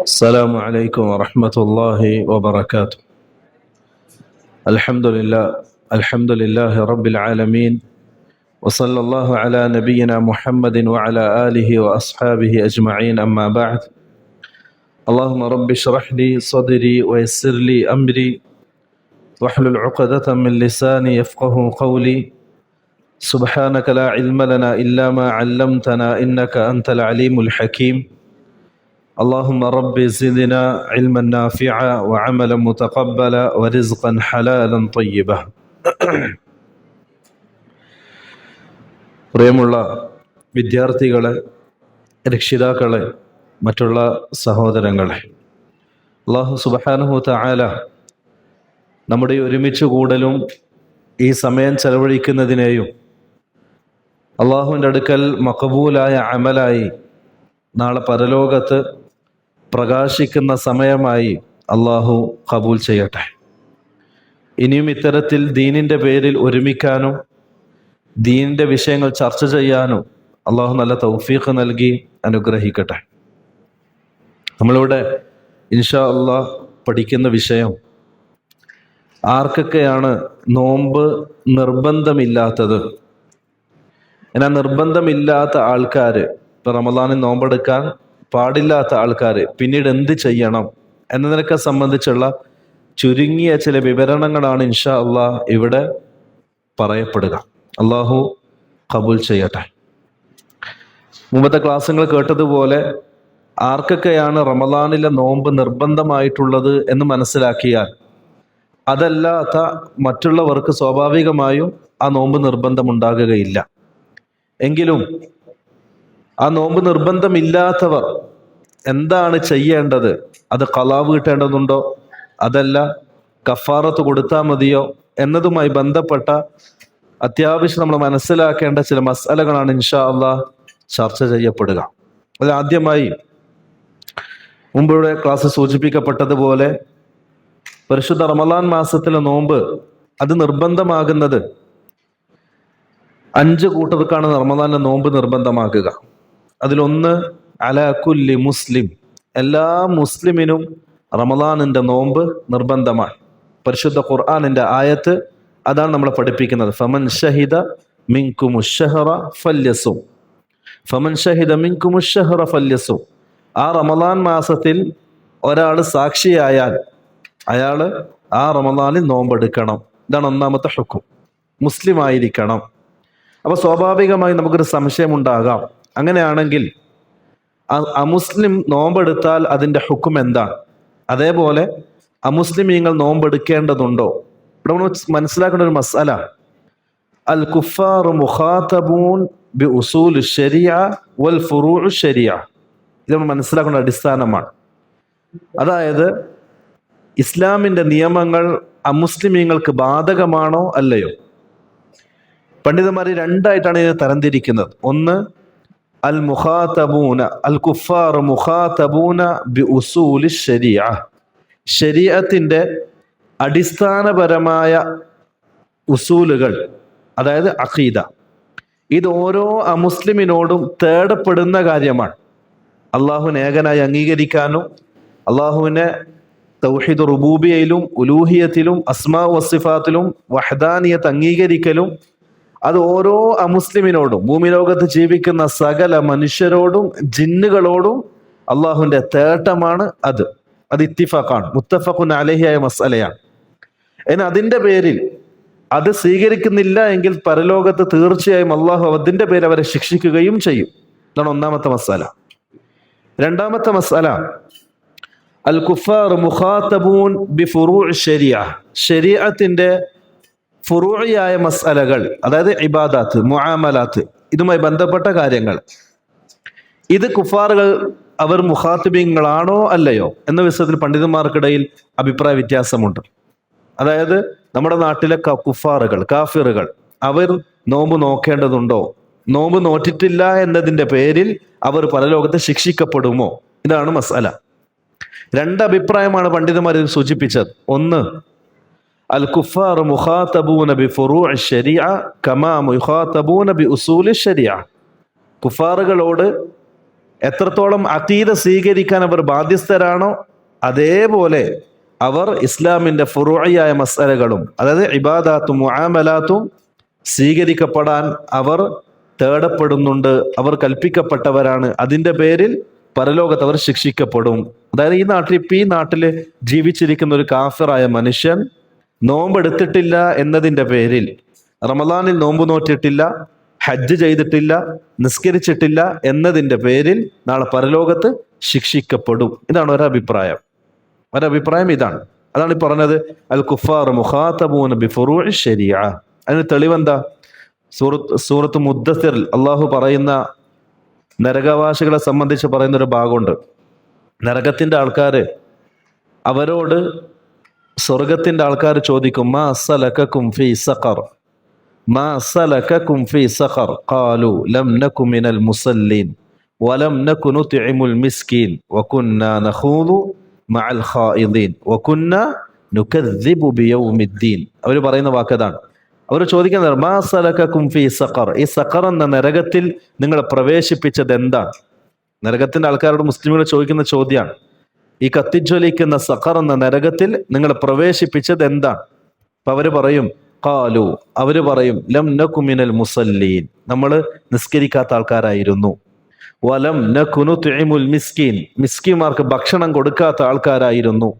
السلام عليكم ورحمة الله وبركاته. الحمد لله رب العالمين، وصلى الله على نبينا محمد وعلى آله وأصحابه أجمعين، أما بعد. اللهم رب اشرح لي صدري ويسر لي أمري واحلل عقدة من لساني يفقه قولي. سبحانك لا علم لنا إلا ما علمتنا إنك أنت العليم الحكيم. اللهم رب زدنا علما نافعا وعملا متقبلا ورزقا حلالا طيبا. പ്രിയമുള്ള വിദ്യാർത്ഥികളെ, രക്ഷിതാക്കളെ, മറ്റുള്ള സഹോദരങ്ങളെ, അല്ലാഹു സുബ്ഹാനഹു തആല നമ്മുടെ ഒരുമിച്ച് കൂടലും ഈ സമയം ചെലവഴിക്കുന്നതിനെയും അള്ളാഹുവിൻ്റെ അടുക്കൽ മഖബൂലായ അമലായി നാളെ പരലോകത്ത് പ്രകാശിക്കുന്ന സമയമായി അള്ളാഹു ഖബൂൽ ചെയ്യട്ടെ. ഇനിയും ഇത്തരത്തിൽ ദീനിൻ്റെ പേരിൽ ഒരുമിക്കാനും ദീനിൻ്റെ വിഷയങ്ങൾ ചർച്ച ചെയ്യാനും അള്ളാഹു നല്ല തൗഫീഖ് നൽകി അനുഗ്രഹിക്കട്ടെ. നമ്മളിവിടെ ഇൻഷാ അള്ളാഹ് പഠിക്കുന്ന വിഷയം ആർക്കൊക്കെയാണ് നോമ്പ് നിർബന്ധമില്ലാത്തത്. എന്നാൽ നിർബന്ധമില്ലാത്ത ആൾക്കാർ, ഇപ്പം റമദാനിൽ നോമ്പെടുക്കാൻ പാടില്ലാത്ത ആൾക്കാർ പിന്നീട് എന്ത് ചെയ്യണം എന്നതിനൊക്കെ സംബന്ധിച്ചുള്ള ചുരുങ്ങിയ ചില വിവരണങ്ങളാണ് ഇൻഷാ അള്ളാഹ് ഇവിടെ പറയപ്പെടുക. അള്ളാഹു ഖബൂൽ ചെയ്യട്ടെ. മുമ്പത്തെ ക്ലാസ്സുകൾ കേട്ടതുപോലെ ആർക്കൊക്കെയാണ് റമദാനിലെ നോമ്പ് നിർബന്ധമായിട്ടുള്ളത് എന്ന് മനസ്സിലാക്കിയാൽ അതല്ലാത്ത മറ്റുള്ളവർക്ക് സ്വാഭാവികമായും ആ നോമ്പ് നിർബന്ധമുണ്ടാകുകയില്ല. എങ്കിലും ആ നോമ്പ് നിർബന്ധമില്ലാത്തവർ എന്താണ് ചെയ്യേണ്ടത്? അത് ഖളാ വീട്ടേണ്ടതുണ്ടോ, അതല്ല കഫാറത്ത് കൊടുത്താൽ മതിയോ എന്നതുമായി ബന്ധപ്പെട്ട അത്യാവശ്യം നമ്മൾ മനസ്സിലാക്കേണ്ട ചില മസ്അലകളാണ് ഇൻഷാ അള്ളാഹ് ചർച്ച ചെയ്യപ്പെടുക. അതിൽ ആദ്യമായി മുമ്പുള്ള ക്ലാസ് സൂചിപ്പിക്കപ്പെട്ടതുപോലെ പരിശുദ്ധ റമദാൻ മാസത്തിലെ നോമ്പ് അത് നിർബന്ധമാകുന്നത് 5 കൂട്ടർക്കാണ് റമദാനിലെ നോമ്പ് നിർബന്ധമാക്കുക. അതിലൊന്ന് അലാ കുല്ലി മുസ്ലിം, എല്ലാ മുസ്ലിമിനും റമദാനിന്റെ നോമ്പ് നിർബന്ധമാണ്. പരിശുദ്ധ ഖുർആനിന്റെ ആയത്ത് അതാണ് നമ്മളെ പഠിപ്പിക്കുന്നത്. ഫമൻ ഷഹിദ മിൻകുമുശ് ശഹ്റ ഫല്യസും, ഫമൻ ഷഹിദ മിൻകുമുശ് ശഹ്റ ഫല്യസും. ആ റമദാൻ മാസത്തിൽ ഒരാൾ സാക്ഷിയായാൽ അയാൾ ആ റമദാനിൽ നോമ്പെടുക്കണം. ഇതാണ് ഒന്നാമത്തെ ഹുക്കും, മുസ്ലിം ആയിരിക്കണം. അപ്പൊ സ്വാഭാവികമായി നമുക്കൊരു സംശയം ഉണ്ടാകാം, അങ്ങനെയാണെങ്കിൽ അമുസ്ലിം നോമ്പെടുത്താൽ അതിന്റെ ഹുക്കും എന്താണ്? അതേപോലെ അമുസ്ലിമീങ്ങൾ നോമ്പെടുക്കേണ്ടതുണ്ടോ? ഇവിടെ നമ്മൾ മനസ്സിലാക്കേണ്ട ഒരു മസ്അല, അൽ കുഫാർ മുഖാതബൂൻ ബി ഉസൂൽ ശരിയ വൽ ഫുറൂഉ ശരിയ. ഇത് നമ്മൾ മനസ്സിലാക്കേണ്ട അടിസ്ഥാനമാണ്. അതായത് ഇസ്ലാമിന്റെ നിയമങ്ങൾ അമുസ്ലിമീങ്ങൾക്ക് ബാധകമാണോ അല്ലയോ? പണ്ഡിതന്മാർ രണ്ടായിട്ടാണ് ഇതിനെ തരംതിരിക്കുന്നത്. ഒന്ന്, അൽ മുഖാതബൂന, അൽ കുഫാർ മുഖാതബൂന ബി ഉസൂലി ശരിയ, ശരീഅത്തിന്റെ അടിസ്ഥാനപരമായ ഉസൂലുകൾ, അതായത് അഖീദ. ഇത് ഓരോ അമുസ്ലിമിനോടും തേടപ്പെടുന്ന കാര്യമാണ്. അള്ളാഹുവിനെ ഏകനായി അംഗീകരിക്കാനും അള്ളാഹുവിനെ തൗഹീദ് റുബൂബിയയിലും ഉലൂഹിയത്തിലും അസ്മാ വസിഫാത്തിലും വഹദാനിയത്ത് അംഗീകരിക്കലും അത് ഓരോ അമുസ്ലിമിനോടും, ഭൂമി ലോകത്ത് ജീവിക്കുന്ന സകല മനുഷ്യരോടും ജിന്നുകളോടും അള്ളാഹുവിന്റെ തേട്ടമാണ്. അത് ഇത്തിഫാഖാണ്, മുത്തഫഖുൻ അലൈഹിയായ മസ്അലയാണ്. എന്നാൽ അതിന്റെ പേരിൽ അത് സ്വീകരിക്കുന്നില്ല എങ്കിൽ പരലോകത്ത് തീർച്ചയായും അള്ളാഹു അതിന്റെ പേരിൽ അവരെ ശിക്ഷിക്കുകയും ചെയ്യും. ഇതാണ് ഒന്നാമത്തെ മസ്അല. രണ്ടാമത്തെ മസ്അല, അൽ കുഫാർ മുഖാതബൂൻ ബി ഫുറൂഉ ശരിയ, ശരീഅത്തിന്റെ ഫുറൂഇയായ മസ്അലകൾ, അതായത് ഇബാദാത്ത്, മുആമലാത്ത്, ഇതുമായി ബന്ധപ്പെട്ട കാര്യങ്ങൾ. ഇത് കുഫാറുകൾ അവർ മുഖാത്തിബീങ്ങളാണോ അല്ലയോ എന്ന വിഷയത്തിൽ പണ്ഡിതന്മാർക്കിടയിൽ അഭിപ്രായ വ്യത്യാസമുണ്ട്. അതായത് നമ്മുടെ നാട്ടിലെ കുഫാറുകൾ, കാഫിറുകൾ, അവർ നോമ്പ് നോക്കേണ്ടതുണ്ടോ, നോമ്പ് നോറ്റിട്ടില്ല എന്നതിന്റെ പേരിൽ അവർ പരലോകത്ത് ശിക്ഷിക്കപ്പെടുമോ? ഇതാണ് മസ്അല. രണ്ട് അഭിപ്രായമാണ് പണ്ഡിതന്മാർ സൂചിപ്പിച്ചത്. ഒന്ന്, അൽ കുഫാർ മുഖാതബൂന ബി ഫുറൂഇ ശരിയ കമാ മുഖാതബൂന ബി ഉസൂലി ശരിയ. കുഫാറുകളോട് എത്രത്തോളം അഖീദ സ്വീകരിക്കാൻ അവർ ബാധ്യസ്ഥരാണോ അതേപോലെ അവർ ഇസ്ലാമിന്റെ ഫുറൂഇയായ മസ്അലകളും, അതായത് ഇബാദാത്തും മുആമലാത്തും സ്വീകരിക്കപ്പെടാൻ അവർ തേടപ്പെടുന്നുണ്ട്, അവർ കൽപ്പിക്കപ്പെട്ടവരാണ്. അതിന്റെ പേരിൽ പരലോകത്ത് അവർ ശിക്ഷിക്കപ്പെടും. അതായത് ഈ നാട്ടില് ജീവിച്ചിരിക്കുന്ന ഒരു കാഫിറായ മനുഷ്യൻ നോമ്പെടുത്തിട്ടില്ല എന്നതിന്റെ പേരിൽ, റമദാനിൽ നോമ്പ് നോറ്റിട്ടില്ല, ഹജ്ജ് ചെയ്തിട്ടില്ല, നിസ്കരിച്ചിട്ടില്ല എന്നതിന്റെ പേരിൽ നാളെ പരലോകത്ത് ശിക്ഷിക്കപ്പെടും. ഇതാണ് ഒരഭിപ്രായം. ഇതാണ്. അതാണ് ഈ പറഞ്ഞത് അൽ കുഫാർ മുഖാതബൂന ബിഫുറൂഇ ശരീഅ. അതിന് തെളിവെന്താ? സൂറത്ത് മുദ്ദസിറിൽ അള്ളാഹു പറയുന്ന നരകവാസികളെ സംബന്ധിച്ച് പറയുന്ന ഒരു ഭാഗമുണ്ട്. നരകത്തിന്റെ ആൾക്കാര് അവരോട് സ്വർഗത്തിന്റെ ആൾക്കാർ ചോദിക്കും, മാ സലകകും ഫീ സഖർ, മാ സലകകും ഫീ സഖർ ഖാലു ലം നകു മിനൽ മുസല്ലീൻ വലം നകു നുത്ഇമുൽ മിസ്കീൻ വകുന്നാ നഖൂദു മഅൽ ഖായിദീൻ വകുന്നാ നുകദ്ദിബു ബിയൗമിദ്ദീൻ. അവർ പറയുന്ന വാക്കതാണ്. അവർ ചോദിക്കുന്നത്, മാ സലകകും ഫീ സഖർ, ഈ സഖർ എന്ന നരകത്തിൽ നിങ്ങളെ പ്രവേശിപ്പിച്ചത് എന്താണ്? നരകത്തിന്റെ ആൾക്കാരോട് മുസ്ലിമുകൾ ചോദിക്കുന്ന ചോദ്യമാണ്. ഈ കത്തിജ്വലിക്കുന്ന സഖർ എന്ന നരകത്തിൽ നിങ്ങളെ പ്രവേശിപ്പിച്ചത് എന്താണ്? അപ്പൊ അവര് പറയും ലം നകു മിനൽ മുസല്ലീൻ, നമ്മൾ നിസ്കരിക്കാത്ത ആൾക്കാരായിരുന്നു. വലം നകു നുത്ഇമുൽ മിസ്കീൻ, മിസ്കിന്മാർക്ക് ഭക്ഷണം കൊടുക്കാത്ത ആൾക്കാരായിരുന്നു.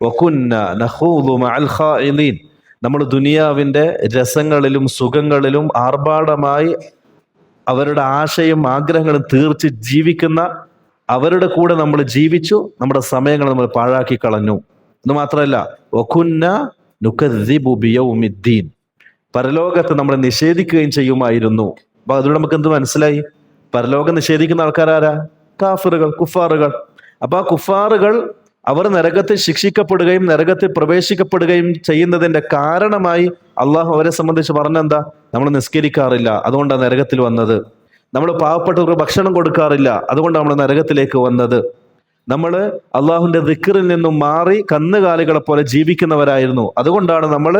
വകുന്ന നഖൂദു മഅൽ ഖായിദീൻ, നമ്മൾ ദുനിയാവിന്റെ രസങ്ങളിലും സുഖങ്ങളിലും ആർഭാടമായി അവരുടെ ആശയും ആഗ്രഹങ്ങളും തീർച്ച് ജീവിക്കുന്ന അവരുടെ കൂടെ നമ്മൾ ജീവിച്ചു, നമ്മുടെ സമയങ്ങൾ നമ്മൾ പാഴാക്കി കളഞ്ഞു. എന്ന് മാത്രമല്ല വകുന്ന നുകദ്ദിബു ബിയൗമിദ്ദീൻ, പരലോകത്ത് നമ്മളെ നിഷേധിക്കുകയും ചെയ്യുമായിരുന്നു. അപ്പൊ അതിലൂടെ നമുക്ക് എന്ത് മനസ്സിലായി? പരലോകം നിഷേധിക്കുന്ന ആൾക്കാരാരാ? കാഫിറുകൾ, കുഫാറുകൾ. അപ്പൊ ആ കുഫാറുകൾ അവർ നരകത്തിൽ ശിക്ഷിക്കപ്പെടുകയും നരകത്തിൽ പ്രവേശിക്കപ്പെടുകയും ചെയ്യുന്നതിന്റെ കാരണമായി അള്ളാഹു അവരെ സംബന്ധിച്ച് പറഞ്ഞെന്താ? നമ്മൾ നിസ്കരിക്കാറില്ല, അതുകൊണ്ടാണ് നരകത്തിൽ വന്നത്. നമ്മൾ പാവപ്പെട്ടവർക്ക് ഭക്ഷണം കൊടുക്കാറില്ല, അതുകൊണ്ടാണ് നമ്മൾ നരകത്തിലേക്ക് വന്നത്. നമ്മൾ അള്ളാഹുവിന്റെ ദിക്റിൽ നിന്നും മാറി കന്നുകാലികളെ പോലെ ജീവിക്കുന്നവരായിരുന്നു, അതുകൊണ്ടാണ് നമ്മൾ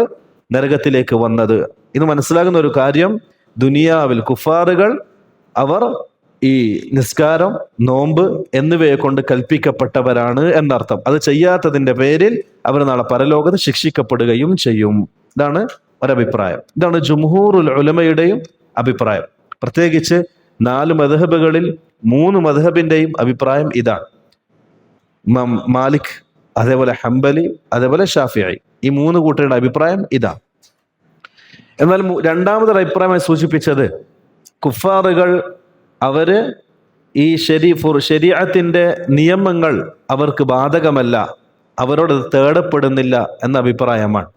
നരകത്തിലേക്ക് വന്നത്. ഇത് മനസ്സിലാകുന്ന ഒരു കാര്യം, ദുനിയാവിൽ കുഫാറുകൾ അവർ ഈ നിസ്കാരം, നോമ്പ് എന്നിവയെ കൊണ്ട് കൽപ്പിക്കപ്പെട്ടവരാണ് എന്നർത്ഥം. അത് ചെയ്യാത്തതിന്റെ പേരിൽ അവർ നാളെ പരലോകത്ത് ശിക്ഷിക്കപ്പെടുകയും ചെയ്യും. ഇതാണ് ഒരഭിപ്രായം. ഇതാണ് ജുംഹൂറുൽ ഉലമയുടെയും അഭിപ്രായം. പ്രത്യേകിച്ച് 4 മദ്ഹബുകളിൽ 3 മദ്ഹബിന്റെയും അഭിപ്രായം ഇതാണ്. ഇമാം മാലിക്, അതേപോലെ ഹംബലി, അതേപോലെ ഷാഫിഈ, ഈ 3 കൂട്ടരുടെ അഭിപ്രായം ഇതാണ്. എന്നാൽ രണ്ടാമതൊരു അഭിപ്രായമായി സൂചിപ്പിച്ചത്, കുഫാറുകൾ അവര് ഈ ശരീഅത്തിന്റെ നിയമങ്ങൾ അവർക്ക് ബാധകമല്ല, അവരോട് തേടപ്പെടുന്നില്ല എന്ന അഭിപ്രായമാണ്.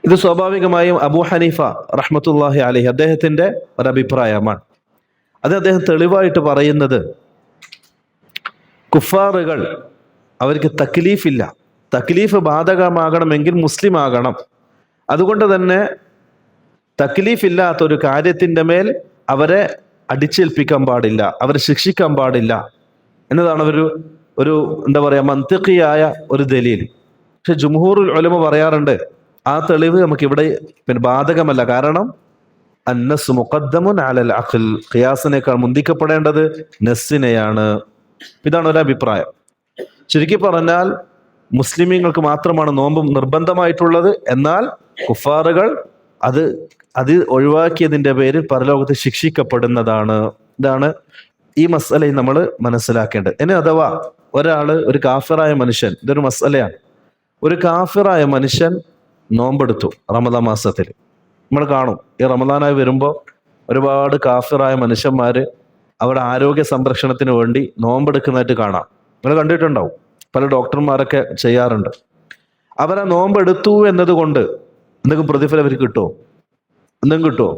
ഇത് സ്വാഭാവികമായും അബൂ ഹനീഫ റഹ്മത്തുള്ളാഹി അലൈഹി അദ്ദേഹത്തിന്റെ ഒരഭിപ്രായമാണ്. അത് അദ്ദേഹം തെളിവായിട്ട് പറയുന്നത്, കുഫാറുകൾ അവർക്ക് തക്ലീഫില്ല, തക്ലീഫ് ബാധകമാകണമെങ്കിൽ മുസ്ലിം ആകണം. അതുകൊണ്ട് തന്നെ തക്ലീഫ് ഇല്ലാത്ത ഒരു കാര്യത്തിന്റെ മേൽ അവരെ അടിച്ചേൽപ്പിക്കാൻ പാടില്ല, അവരെ ശിക്ഷിക്കാൻ പാടില്ല എന്നതാണ് ഒരു എന്താ പറയാ മന്തിഖിയായ ഒരു ദലീൽ. പക്ഷെ ജുംഹൂറുൽ ഉലമ പറയാറുണ്ട്, ആ തെളിവ് നമുക്ക് ഇവിടെ ബാധകമല്ല. കാരണം അന്നസ് മുഖദ്ദമുൻ അലൽ അഖ്ൽ, ഖിയാസിനേക്കാൾ മുന്തിക്കപ്പെടേണ്ടത് നസ്സിനെയാണ്. ഇതാണ് ഒരു അഭിപ്രായം. ചുരുക്കി പറഞ്ഞാൽ മുസ്ലിമീങ്ങൾക്ക് മാത്രമാണ് നോമ്പ് നിർബന്ധമായിട്ടുള്ളത്. എന്നാൽ കുഫാറുകൾ അത് ഒഴിവാക്കിയതിന്റെ പേരിൽ പരലോകത്ത് ശിക്ഷിക്കപ്പെടുന്നതാണ്. ഇതാണ് ഈ മസ്അലയിൽ നമ്മൾ മനസ്സിലാക്കേണ്ടത്. ഇനി അഥവാ ഒരു കാഫിറായ മനുഷ്യൻ, ഇതൊരു മസ്അലയാണ്, ഒരു കാഫിറായ മനുഷ്യൻ നോമ്പെടുത്തു റമദാൻ മാസത്തിൽ. നമ്മൾ കാണും ഈ റമദാനായി വരുമ്പോൾ ഒരുപാട് കാഫിറായ മനുഷ്യന്മാര് അവരുടെ ആരോഗ്യ സംരക്ഷണത്തിന് വേണ്ടി നോമ്പെടുക്കുന്നതായിട്ട് കാണാം. നിങ്ങൾ കണ്ടിട്ടുണ്ടാവും, പല ഡോക്ടർമാരൊക്കെ ചെയ്യാറുണ്ട്. അവരാ നോമ്പെടുത്തു എന്നതുകൊണ്ട് എന്തെങ്കിലും പ്രതിഫലം അവർക്ക് കിട്ടുമോ? എന്തെങ്കിലും കിട്ടുമോ?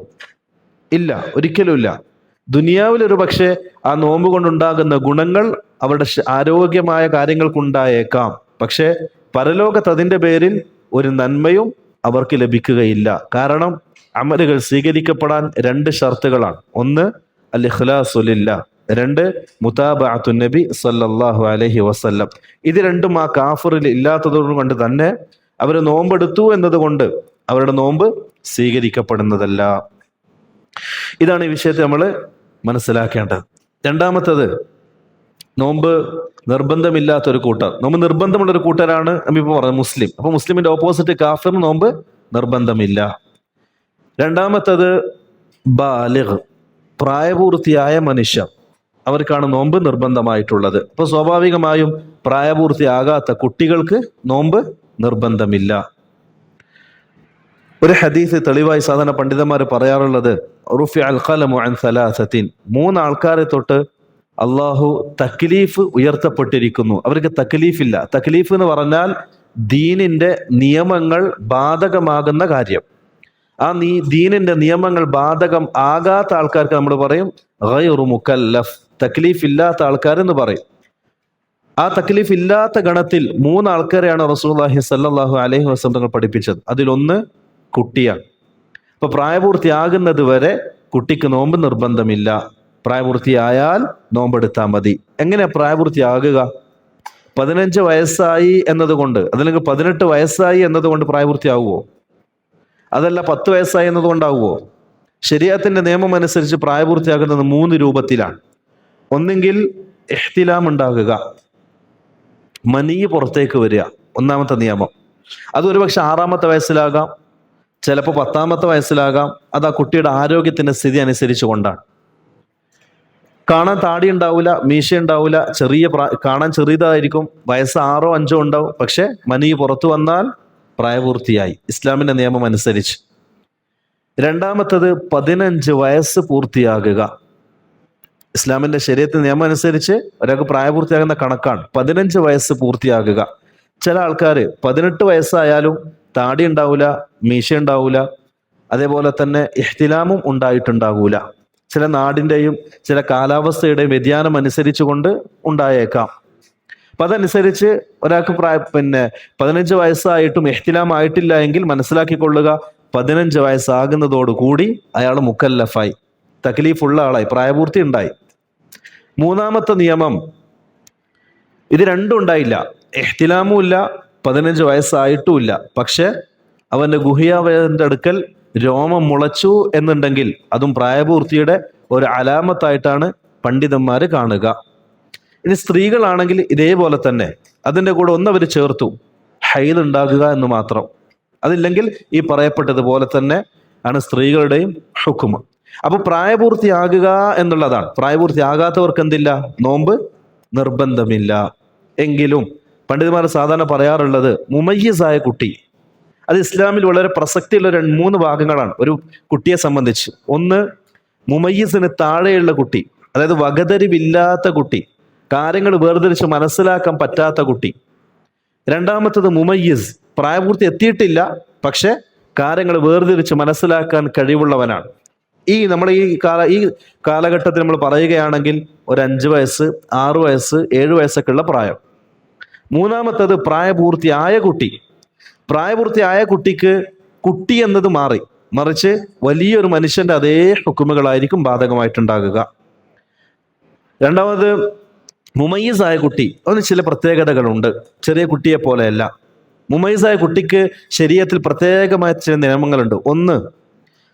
ഇല്ല, ഒരിക്കലും ഇല്ല. ദുനിയാവിലൊരു പക്ഷേ ആ നോമ്പ് കൊണ്ടുണ്ടാകുന്ന ഗുണങ്ങൾ അവരുടെ ആരോഗ്യമായ കാര്യങ്ങൾക്കുണ്ടായേക്കാം. പക്ഷെ പരലോകത്ത് അതിന്റെ പേരിൽ ഒരു നന്മയും അവർക്ക് ലഭിക്കുകയില്ല. കാരണം അമലുകൾ സ്വീകരിക്കപ്പെടാൻ 2 ഷർത്തുകളാണ്. ഒന്ന് അൽ ഇഖ്ലാസു ലില്ലാഹ്, 2 മുതാബഅത്തുൻ നബി സല്ലല്ലാഹു അലൈഹി വസല്ലം. ഇത് രണ്ടും ആ കാഫിറിൽ ഇല്ലാത്തതുകൊണ്ട് കൊണ്ട് തന്നെ അവർ നോമ്പെടുത്തു എന്നതുകൊണ്ട് അവരുടെ നോമ്പ് സ്വീകരിക്കപ്പെടുന്നതല്ല. ഇതാണ് ഈ വിഷയത്തെ നമ്മൾ മനസ്സിലാക്കേണ്ടത്. രണ്ടാമത്തത് നോമ്പ് നിർബന്ധമില്ലാത്തൊരു കൂട്ടർ. നോമ്പ് നിർബന്ധമുള്ളൊരു കൂട്ടരാണ് നമ്മിപ്പോൾ പറഞ്ഞത് മുസ്ലിം. അപ്പൊ മുസ്ലിമിന്റെ ഓപ്പോസിറ്റ് കാഫിർ, നോമ്പ് നിർബന്ധമില്ല. രണ്ടാമത്തത് ബാലിഗ്, പ്രായപൂർത്തിയായ മനുഷ്യർ, അവർക്കാണ് നോമ്പ് നിർബന്ധമായിട്ടുള്ളത്. അപ്പൊ സ്വാഭാവികമായും പ്രായപൂർത്തിയാകാത്ത കുട്ടികൾക്ക് നോമ്പ് നിർബന്ധമില്ല. ഒരു ഹദീസ് തെളിവായി സാധാരണ പണ്ഡിതന്മാർ പറയാറുള്ളത്, റുഫിഅ അൽ ഖലമു അൻ സലാസത്തിൻ, 3 ആൾക്കാരെ തൊട്ട് അള്ളാഹു തക്ലീഫ് ഉയർത്തപ്പെട്ടിരിക്കുന്നു. അവർക്ക് തക്ലീഫില്ല. തക്ലീഫ് എന്ന് പറഞ്ഞാൽ ദീനിന്റെ നിയമങ്ങൾ ബാധകമാകുന്ന കാര്യം. ആ ദീനിന്റെ നിയമങ്ങൾ ബാധകം ആകാത്ത ആൾക്കാർക്ക് നമ്മൾ പറയും ഗൈറു മുക്കല്ലഫ്, തക്ലീഫ് ഇല്ലാത്ത ആൾക്കാർ എന്ന് പറയും. ആ തക്ലീഫ് ഇല്ലാത്ത ഗണത്തിൽ 3 ആൾക്കാരെയാണ് റസൂലുള്ളാഹി സ്വല്ലല്ലാഹു അലൈഹി വസല്ലം തങ്ങൾ പഠിപ്പിച്ചത്. അതിലൊന്ന് കുട്ടിയാണ്. അപ്പൊ പ്രായപൂർത്തിയാകുന്നത് വരെ കുട്ടിക്ക് നോമ്പ് നിർബന്ധമില്ല. പ്രായപൂർത്തിയായാൽ നോമ്പെടുത്താൽ മതി. എങ്ങനെ പ്രായപൂർത്തിയാകുക? 15 വയസ്സായി എന്നതുകൊണ്ട്, അതല്ലെങ്കിൽ 18 വയസ്സായി എന്നതുകൊണ്ട് പ്രായപൂർത്തിയാകുമോ? അതല്ല 10 വയസ്സായി എന്നതുകൊണ്ടാകുമോ? ശരീഅത്തിന്റെ നിയമം അനുസരിച്ച് പ്രായപൂർത്തിയാകുന്നത് 3 രൂപത്തിലാണ്. ഒന്നെങ്കിൽ ഇഹ്തിലാം ഉണ്ടാകുക, മനി പുറത്തേക്ക് വരിക, ഒന്നാമത്തെ നിയമം. അത് ഒരുപക്ഷെ 6-ാമത്തെ വയസ്സിലാകാം, ചിലപ്പോൾ 10-ാമത്തെ വയസ്സിലാകാം. അത് ആ കുട്ടിയുടെ ആരോഗ്യത്തിന്റെ സ്ഥിതി അനുസരിച്ച് കൊണ്ടാണ്. കാണാൻ താടി ഉണ്ടാവില്ല, മീശ ഉണ്ടാവില്ല, കാണാൻ ചെറിയതായിരിക്കും, വയസ്സ് 6-ഓ 5-ഓ ഉണ്ടാവും. പക്ഷെ മനി പുറത്തു വന്നാൽ പ്രായപൂർത്തിയായി ഇസ്ലാമിന്റെ നിയമം അനുസരിച്ച്. രണ്ടാമത്തത് 15 വയസ്സ് പൂർത്തിയാകുക. ഇസ്ലാമിന്റെ ശരീഅത്തിന്റെ നിയമം അനുസരിച്ച് ഒരാൾക്ക് പ്രായപൂർത്തിയാകുന്ന കണക്കാണ് 15 വയസ്സ് പൂർത്തിയാകുക. ചില ആൾക്കാർ 18 വയസ്സായാലും താടി ഉണ്ടാവില്ല, മീശ ഉണ്ടാവില്ല, അതേപോലെ തന്നെ ഇഹ്തിലാമും ഉണ്ടായിട്ടുണ്ടാകൂല. ചില നാടിന്റെയും ചില കാലാവസ്ഥയുടെയും വ്യതിയാനം അനുസരിച്ച് കൊണ്ട് ഉണ്ടായേക്കാം. അപ്പൊ അതനുസരിച്ച് ഒരാൾക്ക് 15 വയസ്സായിട്ടും ഇഹ്തിലാം ആയിട്ടില്ല എങ്കിൽ മനസ്സിലാക്കിക്കൊള്ളുക, 15 വയസ്സാകുന്നതോടുകൂടി അയാൾ മുക്കല്ലഫായി, തക്ലീഫുള്ള ആളായി, പ്രായപൂർത്തി ഉണ്ടായി. മൂന്നാമത്തെ നിയമം, ഇത് രണ്ടും ഉണ്ടായില്ല, ഇഹ്തിലാമും ഇല്ല, 15 വയസ്സായിട്ടുമില്ല, പക്ഷെ അവന്റെ ഗുഹ്യാവയവന്റെ അടുക്കൽ രോമം മുളച്ചു എന്നുണ്ടെങ്കിൽ അതും പ്രായപൂർത്തിയുടെ ഒരു അലാമത്തായിട്ടാണ് പണ്ഡിതന്മാര് കാണുക. ഇനി സ്ത്രീകളാണെങ്കിൽ ഇതേപോലെ തന്നെ അതിൻ്റെ കൂടെ ഒന്നവർ ചേർത്തു, ഹൈദ് ഉണ്ടാകുക എന്ന് മാത്രം. അതില്ലെങ്കിൽ ഈ പറയപ്പെട്ടതുപോലെ തന്നെ ആണ് സ്ത്രീകളുടെയും ഹുക്മ. അപ്പൊ പ്രായപൂർത്തിയാകുക എന്നുള്ളതാണ്. പ്രായപൂർത്തിയാകാത്തവർക്ക് എന്തില്ല? നോമ്പ് നിർബന്ധമില്ല. എങ്കിലും പണ്ഡിതന്മാർ സാധാരണ പറയാറുള്ളത് മുമയ്യിസായ കുട്ടി, അത് ഇസ്ലാമിൽ വളരെ പ്രസക്തിയുള്ള 3 ഭാഗങ്ങളാണ് ഒരു കുട്ടിയെ സംബന്ധിച്ച്. ഒന്ന്, മുമയ്യിസിന് താഴെയുള്ള കുട്ടി, അതായത് വകതിരിവില്ലാത്ത കുട്ടി, കാര്യങ്ങൾ വേർതിരിച്ച് മനസ്സിലാക്കാൻ പറ്റാത്ത കുട്ടി. രണ്ടാമത്തത് മുമയ്യിസ്, പ്രായപൂർത്തി എത്തിയിട്ടില്ല പക്ഷെ കാര്യങ്ങൾ വേർതിരിച്ച് മനസ്സിലാക്കാൻ കഴിവുള്ളവനാണ്. നമ്മൾ ഈ കാലഘട്ടത്തിൽ നമ്മൾ പറയുകയാണെങ്കിൽ ഒരു 5 വയസ്സ്, 6 വയസ്സ്, 7 വയസ്സൊക്കെ ഉള്ള പ്രായം. മൂന്നാമത്തത് പ്രായപൂർത്തിയായ കുട്ടി. പ്രായപൂർത്തിയായ കുട്ടിക്ക് കുട്ടി എന്നത് മാറി, മറിച്ച് വലിയൊരു മനുഷ്യന്റെ അതേ ഹുക്കുമുകളായിരിക്കും ബാധകമായിട്ടുണ്ടാകുക. രണ്ടാമത് മുമയ്യിസായ കുട്ടി, അതിന് ചില പ്രത്യേകതകളുണ്ട്, ചെറിയ കുട്ടിയെ പോലെയല്ല. മുമയ്യിസായ കുട്ടിക്ക് ശരീഅത്തിൽ പ്രത്യേകമായ ചില നിയമങ്ങളുണ്ട്. ഒന്ന്,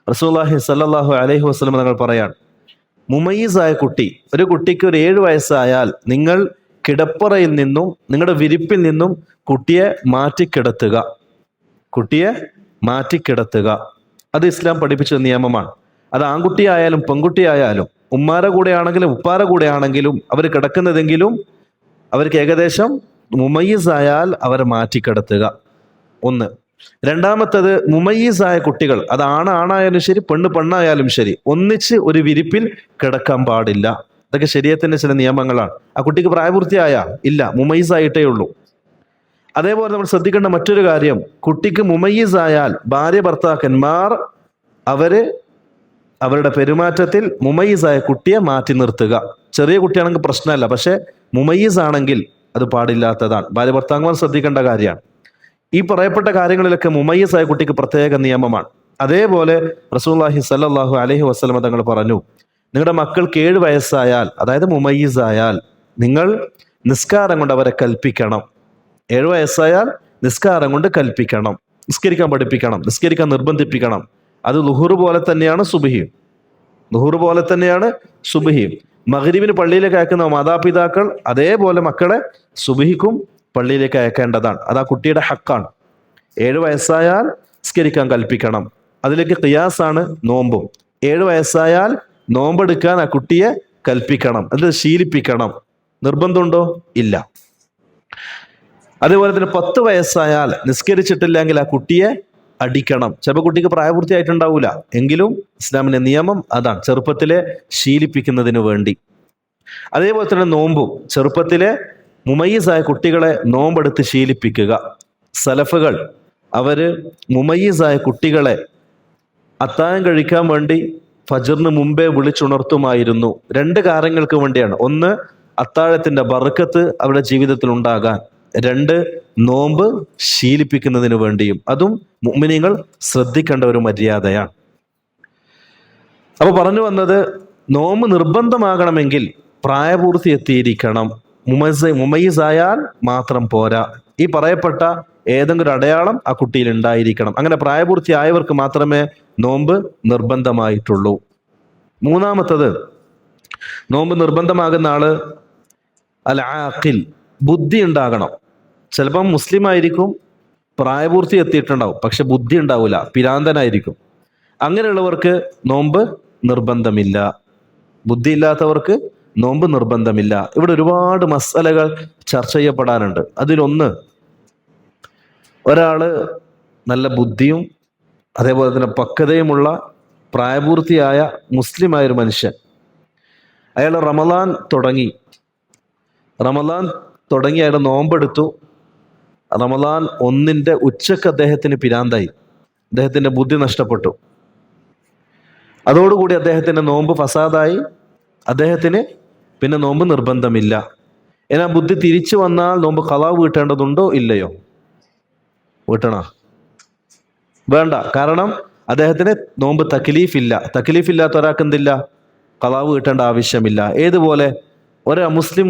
റസൂലുള്ളാഹി സ്വല്ലല്ലാഹു അലൈഹി വസല്ലം തങ്ങൾ പറയാണ്, മുമയ്യിസായ കുട്ടി, ഒരു കുട്ടിക്ക് ഒരു 7 വയസ്സായാൽ നിങ്ങൾ കിടപ്പറയിൽ നിന്നും നിങ്ങളുടെ വിരിപ്പിൽ നിന്നും കുട്ടിയെ മാറ്റിക്കിടത്തുക. അത് ഇസ്ലാം പഠിപ്പിച്ച നിയമമാണ്. അത് ആൺകുട്ടിയായാലും പെൺകുട്ടിയായാലും, ഉമ്മാരെ കൂടെ ആണെങ്കിലും ഉപ്പാരെ കൂടെ ആണെങ്കിലും അവർ കിടക്കുന്നതെങ്കിലും അവർക്ക് ഏകദേശം മുമയ്യിസായാൽ അവരെ മാറ്റിക്കിടത്തുക. ഒന്ന്. രണ്ടാമത്തത്, മുമയ്യിസായ കുട്ടികൾ, അത് ആണായാലും ശരി പെണ്ണായാലും ശരി, ഒന്നിച്ച് ഒരു വിരിപ്പിൽ കിടക്കാൻ പാടില്ല. ഇതൊക്കെ ശരീഅത്തിന്റെ ചില നിയമങ്ങളാണ്. ആ കുട്ടിക്ക് പ്രായപൂർത്തിയായ ഇല്ല, മുമയ്യിസായിട്ടേ ഉള്ളൂ. അതേപോലെ നമ്മൾ ശ്രദ്ധിക്കേണ്ട മറ്റൊരു കാര്യം, കുട്ടിക്ക് മുമയ്യിസായാൽ ഭാര്യ ഭർത്താക്കന്മാർ അവരുടെ പെരുമാറ്റത്തിൽ മുമയ്യിസായ കുട്ടിയെ മാറ്റി നിർത്തുക. ചെറിയ കുട്ടിയാണെങ്കിൽ പ്രശ്നമല്ല, പക്ഷെ മുമയ്യിസ് ആണെങ്കിൽ അത് പാടില്ലാത്തതാണ്. ഭാര്യ ഭർത്താക്കന്മാർ ശ്രദ്ധിക്കേണ്ട കാര്യമാണ്. ഈ പറയപ്പെട്ട കാര്യങ്ങളിലൊക്കെ മുമയ്യിസായ കുട്ടിക്ക് പ്രത്യേക നിയമമാണ്. അതേപോലെ റസൂലുള്ളാഹി സ്വല്ലല്ലാഹു അലൈഹി വസല്ലം തങ്ങൾ പറഞ്ഞു, നിങ്ങളുടെ മക്കൾക്ക് 7 വയസ്സായാൽ, അതായത് മുമയ്യിസായാൽ, നിങ്ങൾ നിസ്കാരം കൊണ്ട് അവരെ കൽപ്പിക്കണം. 7 വയസ്സായാൽ നിസ്കാരം കൊണ്ട് കൽപ്പിക്കണം, നിസ്കരിക്കാൻ പഠിപ്പിക്കണം, നിസ്കരിക്കാൻ നിർബന്ധിപ്പിക്കണം. അത് ളുഹുർ പോലെ തന്നെയാണ് സുബ്ഹിയും. മഗ്രിബിന് പള്ളിയിലേക്ക് അയക്കുന്ന മാതാപിതാക്കൾ അതേപോലെ മക്കളെ സുബ്ഹിക്കും പള്ളിയിലേക്ക് അയക്കേണ്ടതാണ്. അത് ആ കുട്ടിയുടെ ഹക്കാണ്. 7 വയസ്സായാൽ നിസ്കരിക്കാൻ കൽപ്പിക്കണം. അതിലേക്ക് ഖിയാസാണ് നോമ്പും. 7 വയസ്സായാൽ നോമ്പെടുക്കാൻ ആ കുട്ടിയെ കൽപ്പിക്കണം, അത് ശീലിപ്പിക്കണം. നിർബന്ധമുണ്ടോ? ഇല്ല. അതേപോലെ തന്നെ 10 വയസ്സായാൽ നിസ്കരിച്ചിട്ടില്ലെങ്കിൽ ആ കുട്ടിയെ അടിക്കണം. ചിലപ്പോൾ കുട്ടിക്ക് പ്രായപൂർത്തിയായിട്ടുണ്ടാവൂല, എങ്കിലും ഇസ്ലാമിന്റെ നിയമം അതാണ്, ചെറുപ്പത്തിലെ ശീലിപ്പിക്കുന്നതിന് വേണ്ടി. അതേപോലെ തന്നെ നോമ്പും ചെറുപ്പത്തിലെ മുമയ്യിസായ കുട്ടികളെ നോമ്പെടുത്ത് ശീലിപ്പിക്കുക. സലഫുകൾ അവര് മുമയ്യിസായ കുട്ടികളെ അത്താഴം കഴിക്കാൻ വേണ്ടി ഫജ്റിന് മുമ്പേ വിളിച്ചുണർത്തുമായിരുന്നു. 2 കാര്യങ്ങൾക്ക് വേണ്ടിയാണ്. ഒന്ന്, അത്താഴത്തിന്റെ ബർക്കത്ത് അവരുടെ ജീവിതത്തിൽ ഉണ്ടാകാൻ. 2, നോമ്പ് ശീലിപ്പിക്കുന്നതിന് വേണ്ടിയും. അതും മുഅ്മിനീങ്ങൾ ശ്രദ്ധിക്കേണ്ട ഒരു മര്യാദയാണ്. അപ്പൊ പറഞ്ഞു വന്നത്, നോമ്പ് നിർബന്ധമാകണമെങ്കിൽ പ്രായപൂർത്തി എത്തിയിരിക്കണം. മുമയ്യിസായാൽ മാത്രം പോരാ, ഈ പറയപ്പെട്ട ഏതെങ്കിലും അടയാളം ആ കുട്ടിയിൽ ഉണ്ടായിരിക്കണം. അങ്ങനെ പ്രായപൂർത്തിയായവർക്ക് മാത്രമേ നോമ്പ് നിർബന്ധമായിട്ടുള്ളൂ. മൂന്നാമത്തത്, നോമ്പ് നിർബന്ധമാകുന്ന ആള് അൽ ആഖിൽ, ബുദ്ധി ഉണ്ടാകണം. ചിലപ്പം മുസ്ലിം ആയിരിക്കും, പ്രായപൂർത്തി എത്തിയിട്ടുണ്ടാവും, പക്ഷെ ബുദ്ധി ഉണ്ടാവില്ല, പിരാന്തനായിരിക്കും. അങ്ങനെയുള്ളവർക്ക് നോമ്പ് നിർബന്ധമില്ല. ബുദ്ധി ഇല്ലാത്തവർക്ക് നോമ്പ് നിർബന്ധമില്ല. ഇവിടെ ഒരുപാട് മസലകൾ ചർച്ച ചെയ്യപ്പെടാനുണ്ട്. അതിലൊന്ന്, ഒരാള് നല്ല ബുദ്ധിയും അതേപോലെ തന്നെ പക്വതയുമുള്ള പ്രായപൂർത്തിയായ മുസ്ലിമായൊരു മനുഷ്യൻ, അയാൾ റമദാൻ തുടങ്ങി അയാൾ നോമ്പെടുത്തു. റമദാൻ 1 ഉച്ചക്ക് അദ്ദേഹത്തിന് പിരാന്തായി, അദ്ദേഹത്തിന്റെ ബുദ്ധി നഷ്ടപ്പെട്ടു. അതോടുകൂടി അദ്ദേഹത്തിന്റെ നോമ്പ് ഫസാദായി. അദ്ദേഹത്തിന് പിന്നെ നോമ്പ് നിർബന്ധമില്ല. എന്നാൽ ബുദ്ധി തിരിച്ചു വന്നാൽ നോമ്പ് ഖളാ വീട്ടേണ്ടതുണ്ടോ ഇല്ലയോ? വീട്ടണോ? വേണ്ട. കാരണം അദ്ദേഹത്തിന് നോമ്പ് തക്ലീഫില്ലാത്ത ഒരാൾക്ക് എന്തില്ല? ഖളാ വീട്ടേണ്ട ആവശ്യമില്ല. ഏതുപോലെ ഒരു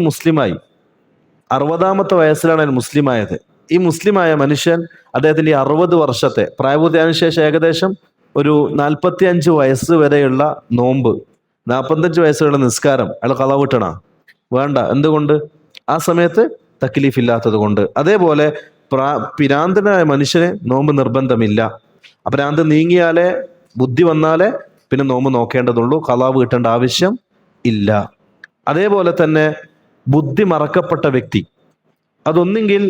മുസ്ലിമായി 60-ാമത്തെ വയസ്സിലാണ് അയാൾ മുസ്ലിമായത്. ഈ മുസ്ലിമായ മനുഷ്യൻ അദ്ദേഹത്തിന്റെ 60 വർഷത്തെ പ്രായപൂർത്തിയായതിനു ശേഷം ഏകദേശം ഒരു 45 വയസ്സ് വരെയുള്ള നോമ്പ്, 45 വയസ്സുള്ള നിസ്കാരം അയാൾ ഖളാ വീട്ടണ? വേണ്ട. എന്തുകൊണ്ട്? ആ സമയത്ത് തക്ലീഫ് ഇല്ലാത്തത് കൊണ്ട്. അതേപോലെ പിരാന്തനായ മനുഷ്യന് നോമ്പ് നിർബന്ധമില്ല. അപരാന്ത് നീങ്ങിയാലേ, ബുദ്ധി വന്നാലേ പിന്നെ നോമ്പ് നോക്കേണ്ടതുള്ളൂ, ഖളാ വീട്ടേണ്ട ആവശ്യം ഇല്ല. അതേപോലെ തന്നെ ബുദ്ധി മറക്കപ്പെട്ട വ്യക്തി, അതൊന്നെങ്കിൽ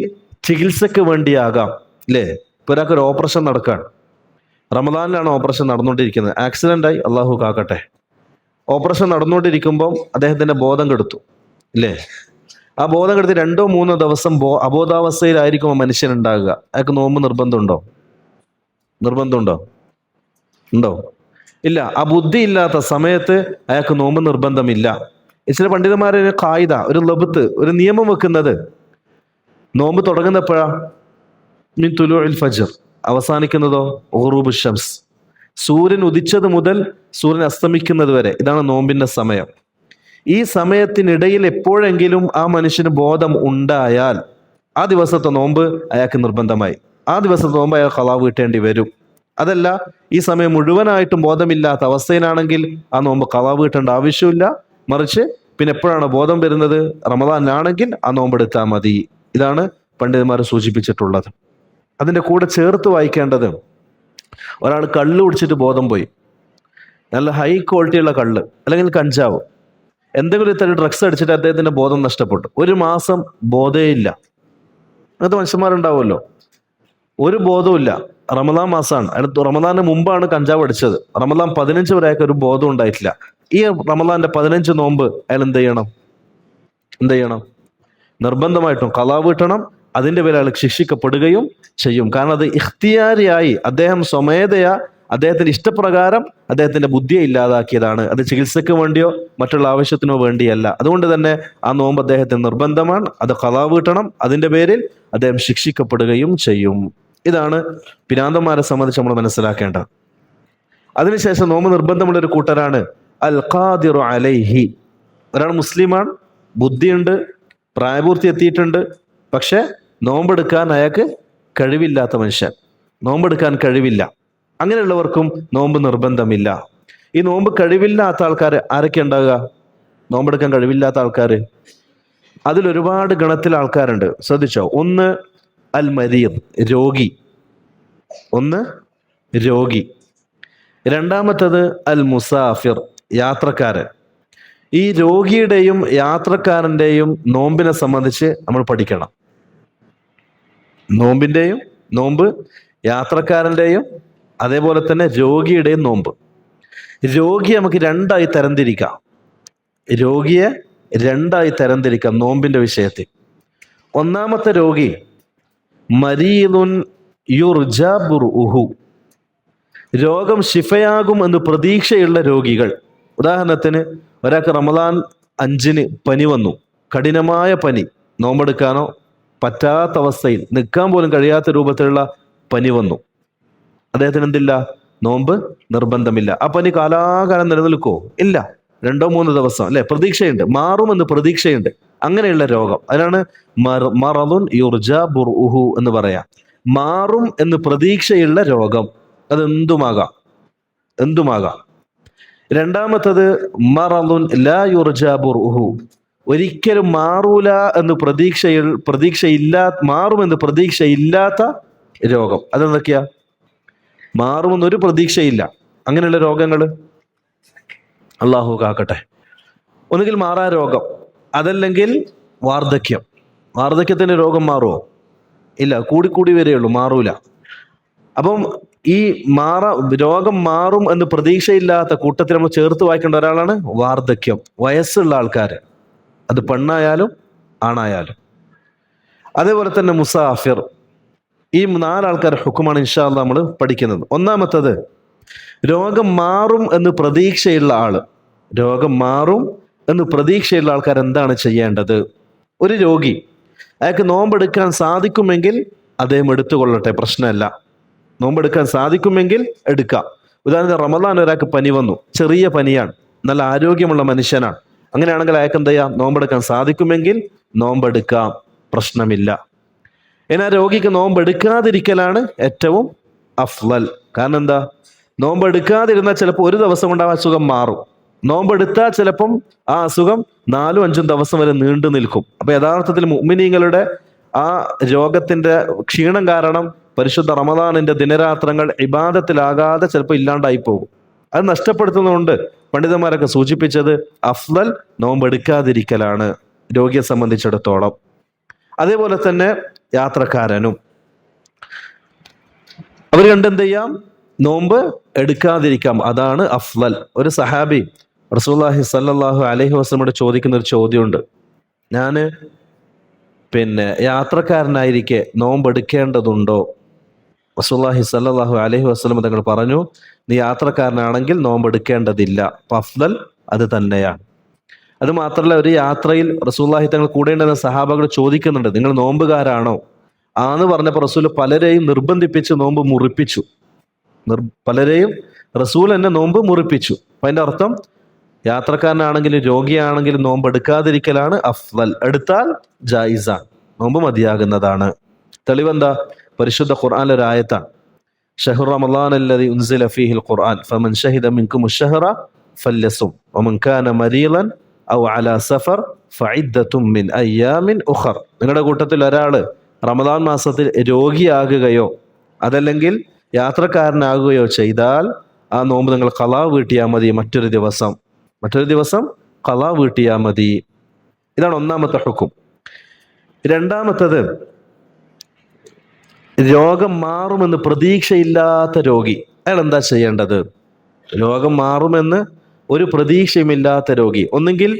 ചികിത്സക്ക് വേണ്ടിയാകാം, അല്ലേ? ഇപ്പൊ ഒരാൾക്ക് ഒരു ഓപ്പറേഷൻ നടക്കുകയാണ്, റമദാനിലാണ് ഓപ്പറേഷൻ നടന്നുകൊണ്ടിരിക്കുന്നത്, ആക്സിഡന്റ് ആയി, അള്ളാഹു കാക്കട്ടെ. ഓപ്പറേഷൻ നടന്നുകൊണ്ടിരിക്കുമ്പോൾ അദ്ദേഹത്തിന്റെ ബോധം കെടുത്തു, ഇല്ലേ? ആ ബോധം കെടുത്ത് 2-3 ദിവസം അബോധാവസ്ഥയിലായിരിക്കും ആ മനുഷ്യൻ ഉണ്ടാകുക. അയാൾക്ക് നോമ്പ് നിർബന്ധമുണ്ടോ? ഉണ്ടോ? ഇല്ല. ആ ബുദ്ധി ഇല്ലാത്ത സമയത്ത് അയാൾക്ക് നോമ്പ് നിർബന്ധമില്ല. ചില പണ്ഡിതന്മാരെ ഖായിദ, ഒരു ലബ്ത്ത്, ഒരു നിയമം വെക്കുന്നത്, നോമ്പ് തുടങ്ങുന്നപ്പോഴാ? മിൻ തുലൂഇൽ ഫജ്ർ, അവസാനിക്കുന്നതോ ഗുറൂബ് ശംസ്, സൂര്യൻ ഉദിച്ചത് മുതൽ സൂര്യൻ അസ്തമിക്കുന്നത് വരെ, ഇതാണ് നോമ്പിന്റെ സമയം. ഈ സമയത്തിനിടയിൽ എപ്പോഴെങ്കിലും ആ മനുഷ്യന് ബോധം ഉണ്ടായാൽ ആ ദിവസത്തെ നോമ്പ് അയാൾക്ക് നിർബന്ധമായി. ആ ദിവസത്തെ നോമ്പ് അയാൾ ഖളാ വീട്ടേണ്ടി വരും. അതല്ല, ഈ സമയം മുഴുവനായിട്ടും ബോധമില്ലാത്ത അവസ്ഥയിലാണെങ്കിൽ ആ നോമ്പ് ഖളാ വീട്ടേണ്ട ആവശ്യമില്ല. മറിച്ച് പിന്നെ എപ്പോഴാണ് ബോധം വരുന്നത്? റമദാനാണെങ്കിൽ ആ നോമ്പെടുത്താൽ മതി. ഇതാണ് പണ്ഡിതന്മാർ സൂചിപ്പിച്ചിട്ടുള്ളത്. അതിന്റെ കൂടെ ചേർത്ത് വായിക്കേണ്ടത്, ഒരാൾ കള്ള് കുടിച്ചിട്ട് ബോധം പോയി, നല്ല ഹൈ ക്വാളിറ്റിയുള്ള കള്ള് അല്ലെങ്കിൽ കഞ്ചാവ്, എന്തെങ്കിലും ഇത്തരം ഡ്രഗ്സ് അടിച്ചിട്ട് അദ്ദേഹത്തിന്റെ ബോധം നഷ്ടപ്പെട്ടു. 1 മാസം ബോധേയില്ല. അങ്ങനത്തെ മനുഷ്യന്മാരുണ്ടാവുമല്ലോ, ഒരു ബോധവുമില്ല. റമദാൻ മാസമാണ്, റമദാന് മുമ്പാണ് കഞ്ചാവ് അടിച്ചത്. റമദാൻ 15 വരെ അയാൾക്ക് ഒരു ബോധം ഉണ്ടായിട്ടില്ല. ഈ റമദാന്റെ 15 നോമ്പ് അയാൾ എന്ത് ചെയ്യണം? നിർബന്ധമായിട്ടും ഖളാ വീട്ടണം. അതിന്റെ പേരിൽ അയാൾ ശിക്ഷിക്കപ്പെടുകയും ചെയ്യും. കാരണം അത് ഇഖ്തിയാരിയായി, അദ്ദേഹം സ്വമേധയാ, അദ്ദേഹത്തിന്റെ ഇഷ്ടപ്രകാരം അദ്ദേഹത്തിന്റെ ബുദ്ധിയെ ഇല്ലാതാക്കിയതാണ്. അത് ചികിത്സക്ക് വേണ്ടിയോ മറ്റുള്ള ആവശ്യത്തിനോ വേണ്ടിയല്ല. അതുകൊണ്ട് തന്നെ ആ നോമ്പ് അദ്ദേഹത്തിന് നിർബന്ധമാണ്. അത് ഖളാ വീട്ടണം. അതിന്റെ പേരിൽ അദ്ദേഹം ശിക്ഷിക്കപ്പെടുകയും ചെയ്യും. ഇതാണ് പിരാന്തന്മാരെ സംബന്ധിച്ച് നമ്മൾ മനസ്സിലാക്കേണ്ടത്. അതിനുശേഷം നോമ്പ് നിർബന്ധമുള്ള ഒരു കൂട്ടരാണ് അൽ ഖാദിറു അലൈഹി. ഒരാൾ മുസ്ലിമാണ്, ബുദ്ധിയുണ്ട്, പ്രായപൂർത്തി എത്തിയിട്ടുണ്ട്, പക്ഷെ നോമ്പെടുക്കാൻ അയാൾക്ക് കഴിവില്ലാത്ത മനുഷ്യൻ, നോമ്പെടുക്കാൻ കഴിവില്ല. അങ്ങനെയുള്ളവർക്കും നോമ്പ് നിർബന്ധമില്ല. ഈ നോമ്പ് കഴിവില്ലാത്ത ആൾക്കാർ ആരൊക്കെ ഉണ്ടാകുക? നോമ്പെടുക്കാൻ കഴിവില്ലാത്ത ആൾക്കാർ? അതിലൊരുപാട് ഗണത്തിൽ ആൾക്കാരുണ്ട്, ശ്രദ്ധിച്ചോ. ഒന്ന് അൽ മരീദ്, രോഗി. ഒന്ന് രോഗി. രണ്ടാമത്തത് അൽ മുസാഫിർ, യാത്രക്കാരൻ. ഈ രോഗിയുടെയും യാത്രക്കാരൻ്റെയും നോമ്പിനെ സംബന്ധിച്ച് നമ്മൾ പഠിക്കണം. നോമ്പ് യാത്രക്കാരൻ്റെയും അതേപോലെ തന്നെ രോഗിയുടെയും നോമ്പ്. രോഗിയെ നമുക്ക് രണ്ടായി തരംതിരിക്കാം നോമ്പിന്റെ വിഷയത്തിൽ. ഒന്നാമത്തെ രോഗി മരീദുൻ യുർജാ ബുർഉഹു, രോഗം ശിഫയാകും എന്ന് പ്രതീക്ഷയുള്ള രോഗികൾ. ഉദാഹരണത്തിന്, ഒരാൾക്ക് റമദാൻ 5 പനി വന്നു, കഠിനമായ പനി, നോമ്പെടുക്കാനോ പറ്റാത്ത അവസ്ഥയിൽ, നിൽക്കാൻ പോലും കഴിയാത്ത രൂപത്തിലുള്ള പനി വന്നു. അദ്ദേഹത്തിന് എന്തില്ല? നോമ്പ് നിർബന്ധമില്ല. ആ പനി കാലാകാലം നിലനിൽക്കോ? ഇല്ല, 2-3 ദിവസം അല്ലെ, പ്രതീക്ഷയുണ്ട്, മാറുമെന്ന് പ്രതീക്ഷയുണ്ട്. അങ്ങനെയുള്ള രോഗം, അതിനാണ് മറദുൻ യുർജാ ബുർഉഹു എന്ന് പറയാം. മാറും എന്ന് പ്രതീക്ഷയുള്ള രോഗം, അതെന്തുമാകാം. രണ്ടാമത്തത് മറദുൻ ലാ യുർജാ ബുർഉഹു, ഒരിക്കലും മാറൂല എന്ന് മാറുമെന്ന് പ്രതീക്ഷയില്ലാത്ത രോഗം. അതെന്തൊക്കെയാ? മാറുമെന്നൊരു പ്രതീക്ഷയില്ല, അങ്ങനെയുള്ള രോഗങ്ങൾ അള്ളാഹു കാക്കട്ടെ. ഒന്നുകിൽ മാറാ രോഗം, അതല്ലെങ്കിൽ വാർദ്ധക്യം. വാർദ്ധക്യത്തിന്റെ രോഗം മാറുമോ? ഇല്ല, കൂടിക്കൂടി വരെയുള്ളൂ, മാറൂല. അപ്പം ഈ രോഗം മാറും എന്ന് പ്രതീക്ഷയില്ലാത്ത കൂട്ടത്തിൽ നമ്മൾ ചേർത്ത് വായിക്കേണ്ട ഒരാളാണ് വാർദ്ധക്യം, വയസ്സുള്ള ആൾക്കാർ, അത് പെണ്ണായാലും ആണായാലും. അതേപോലെ തന്നെ മുസാഫിർ. ഈ 4 ആൾക്കാർ ഹുക്കുമാണ് ഇൻഷാ അല്ലാഹ് നമ്മൾ പഠിക്കുന്നത്. ഒന്നാമത്തത് രോഗം മാറും എന്ന് പ്രതീക്ഷയുള്ള ആൾക്കാർ എന്താണ് ചെയ്യേണ്ടത്? ഒരു രോഗി, അയാൾക്ക് നോമ്പെടുക്കാൻ സാധിക്കുമെങ്കിൽ അദ്ദേഹം എടുത്തുകൊള്ളട്ടെ, പ്രശ്നമല്ല. നോമ്പെടുക്കാൻ സാധിക്കുമെങ്കിൽ എടുക്കാം. ഉദാഹരണത്തിന്, റമദാൻ ഒരാൾക്ക് പനി വന്നു, ചെറിയ പനിയാണ്, നല്ല ആരോഗ്യമുള്ള മനുഷ്യനാണ്. അങ്ങനെയാണെങ്കിൽ അയാൾക്ക് എന്ത് ചെയ്യാം? നോമ്പെടുക്കാൻ സാധിക്കുമെങ്കിൽ നോമ്പെടുക്കാം, പ്രശ്നമില്ല. എന്നാൽ രോഗിക്ക് നോമ്പെടുക്കാതിരിക്കലാണ് ഏറ്റവും അഫ്ളൽ. കാരണം എന്താ? നോമ്പെടുക്കാതിരുന്നാൽ ചിലപ്പോൾ ഒരു ദിവസം കൊണ്ട് ആ അസുഖം മാറും. നോമ്പെടുത്താൽ ചിലപ്പം ആ അസുഖം 4-5 ദിവസം വരെ നീണ്ടു നിൽക്കും. അപ്പൊ യഥാർത്ഥത്തിൽ മുഅ്മിനീങ്ങളുടെ ആ രോഗത്തിന്റെ ക്ഷീണം കാരണം പരിശുദ്ധ റമദാനിന്റെ ദിനരാത്രങ്ങൾ ഇബാദത്തിലാകാതെ ചിലപ്പോൾ ഇല്ലാണ്ടായി പോകും. അത് നഷ്ടപ്പെടുത്തുന്നതുകൊണ്ട് പണ്ഡിതന്മാരൊക്കെ സൂചിപ്പിച്ചത് അഫ്ളൽ നോമ്പെടുക്കാതിരിക്കലാണ് രോഗിയെ സംബന്ധിച്ചിടത്തോളം. അതേപോലെ തന്നെ യാത്രക്കാരനും അവർ കണ്ടെന്ത് ചെയ്യാം? നോമ്പ് എടുക്കാതിരിക്കാം, അതാണ് അഫ്ളൽ. ഒരു സഹാബി റസൂലുള്ളാഹി സ്വല്ലല്ലാഹു അലൈഹി വസല്ലമയോട് ചോദിക്കുന്ന ഒരു ചോദ്യമുണ്ട്. ഞാന് യാത്രക്കാരനായിരിക്കെ നോമ്പെടുക്കേണ്ടതുണ്ടോ? റസൂലുള്ളാഹി സ്വല്ലല്ലാഹു അലൈഹി വസല്ലം തങ്ങൾ പറഞ്ഞു, നീ യാത്രക്കാരനാണെങ്കിൽ നോമ്പെടുക്കേണ്ടതില്ല, അഫ്ളൽ അത് തന്നെയാണ്. അത് മാത്രമല്ല, ഒരു യാത്രയിൽ റസൂലുള്ളാഹി തങ്ങൾ കൂടെ ഉണ്ടെന്ന സഹാബകൾ ചോദിക്കുന്നുണ്ട്, നിങ്ങൾ നോമ്പുകാരാണോ? ആന്ന് പറഞ്ഞപ്പോൾ റസൂൽ പലരെയും നിർബന്ധിപ്പിച്ച് നോമ്പ് മുറിപ്പിച്ചു. പലരെയും റസൂൽ എന്നെ നോമ്പ് മുറിപ്പിച്ചു. അപ്പൊ അതിന്റെ അർത്ഥം യാത്രക്കാരനാണെങ്കിലും രോഗിയാണെങ്കിലും നോമ്പ് എടുക്കാതിരിക്കലാണ് അഫ്ളൽ. എടുത്താൽ ജായിസാണ്, നോമ്പ് മതിയാകുന്നതാണ്. തെളിവെന്താ? പരിശുദ്ധ ഖുർആനിലെ ഒരു ആയത്താണ്, ഷഹ്റു റമളാന അല്ലദീ ഉൻസില ഫീഹിൽ ഖുർആൻ ഫമൻ ശഹിദ മിൻകും അശ്ശഹ്റ ഫല്യസും വമൻ കാന മരീളൻ ഔ അലാ സഫർ ഫഇദ്ദത്തും മിൻ അയ്യാമിൻ ഉഖർ. നിങ്ങളുടെ കൂട്ടത്തിൽ ഒരാള് റമദാൻ മാസത്തിൽ രോഗിയാകുകയോ അതല്ലെങ്കിൽ യാത്രക്കാരനാകുകയോ ചെയ്താൽ ആ നോമ്പ് നിങ്ങൾ ഖളാ വീട്ടിയാൽ മതി, മറ്റൊരു ദിവസം ഖളാ വീട്ടിയാൽ മതി. ഇതാണ് ഒന്നാമത്തെ ഹുക്കും. രണ്ടാമത്തത്, രോഗം മാറുമെന്ന് പ്രതീക്ഷയില്ലാത്ത രോഗി. അയാൾ എന്താ ചെയ്യേണ്ടത്? രോഗം മാറുമെന്ന് ഒരു പ്രതീക്ഷയുമില്ലാത്ത രോഗി, ഒന്നെങ്കിൽ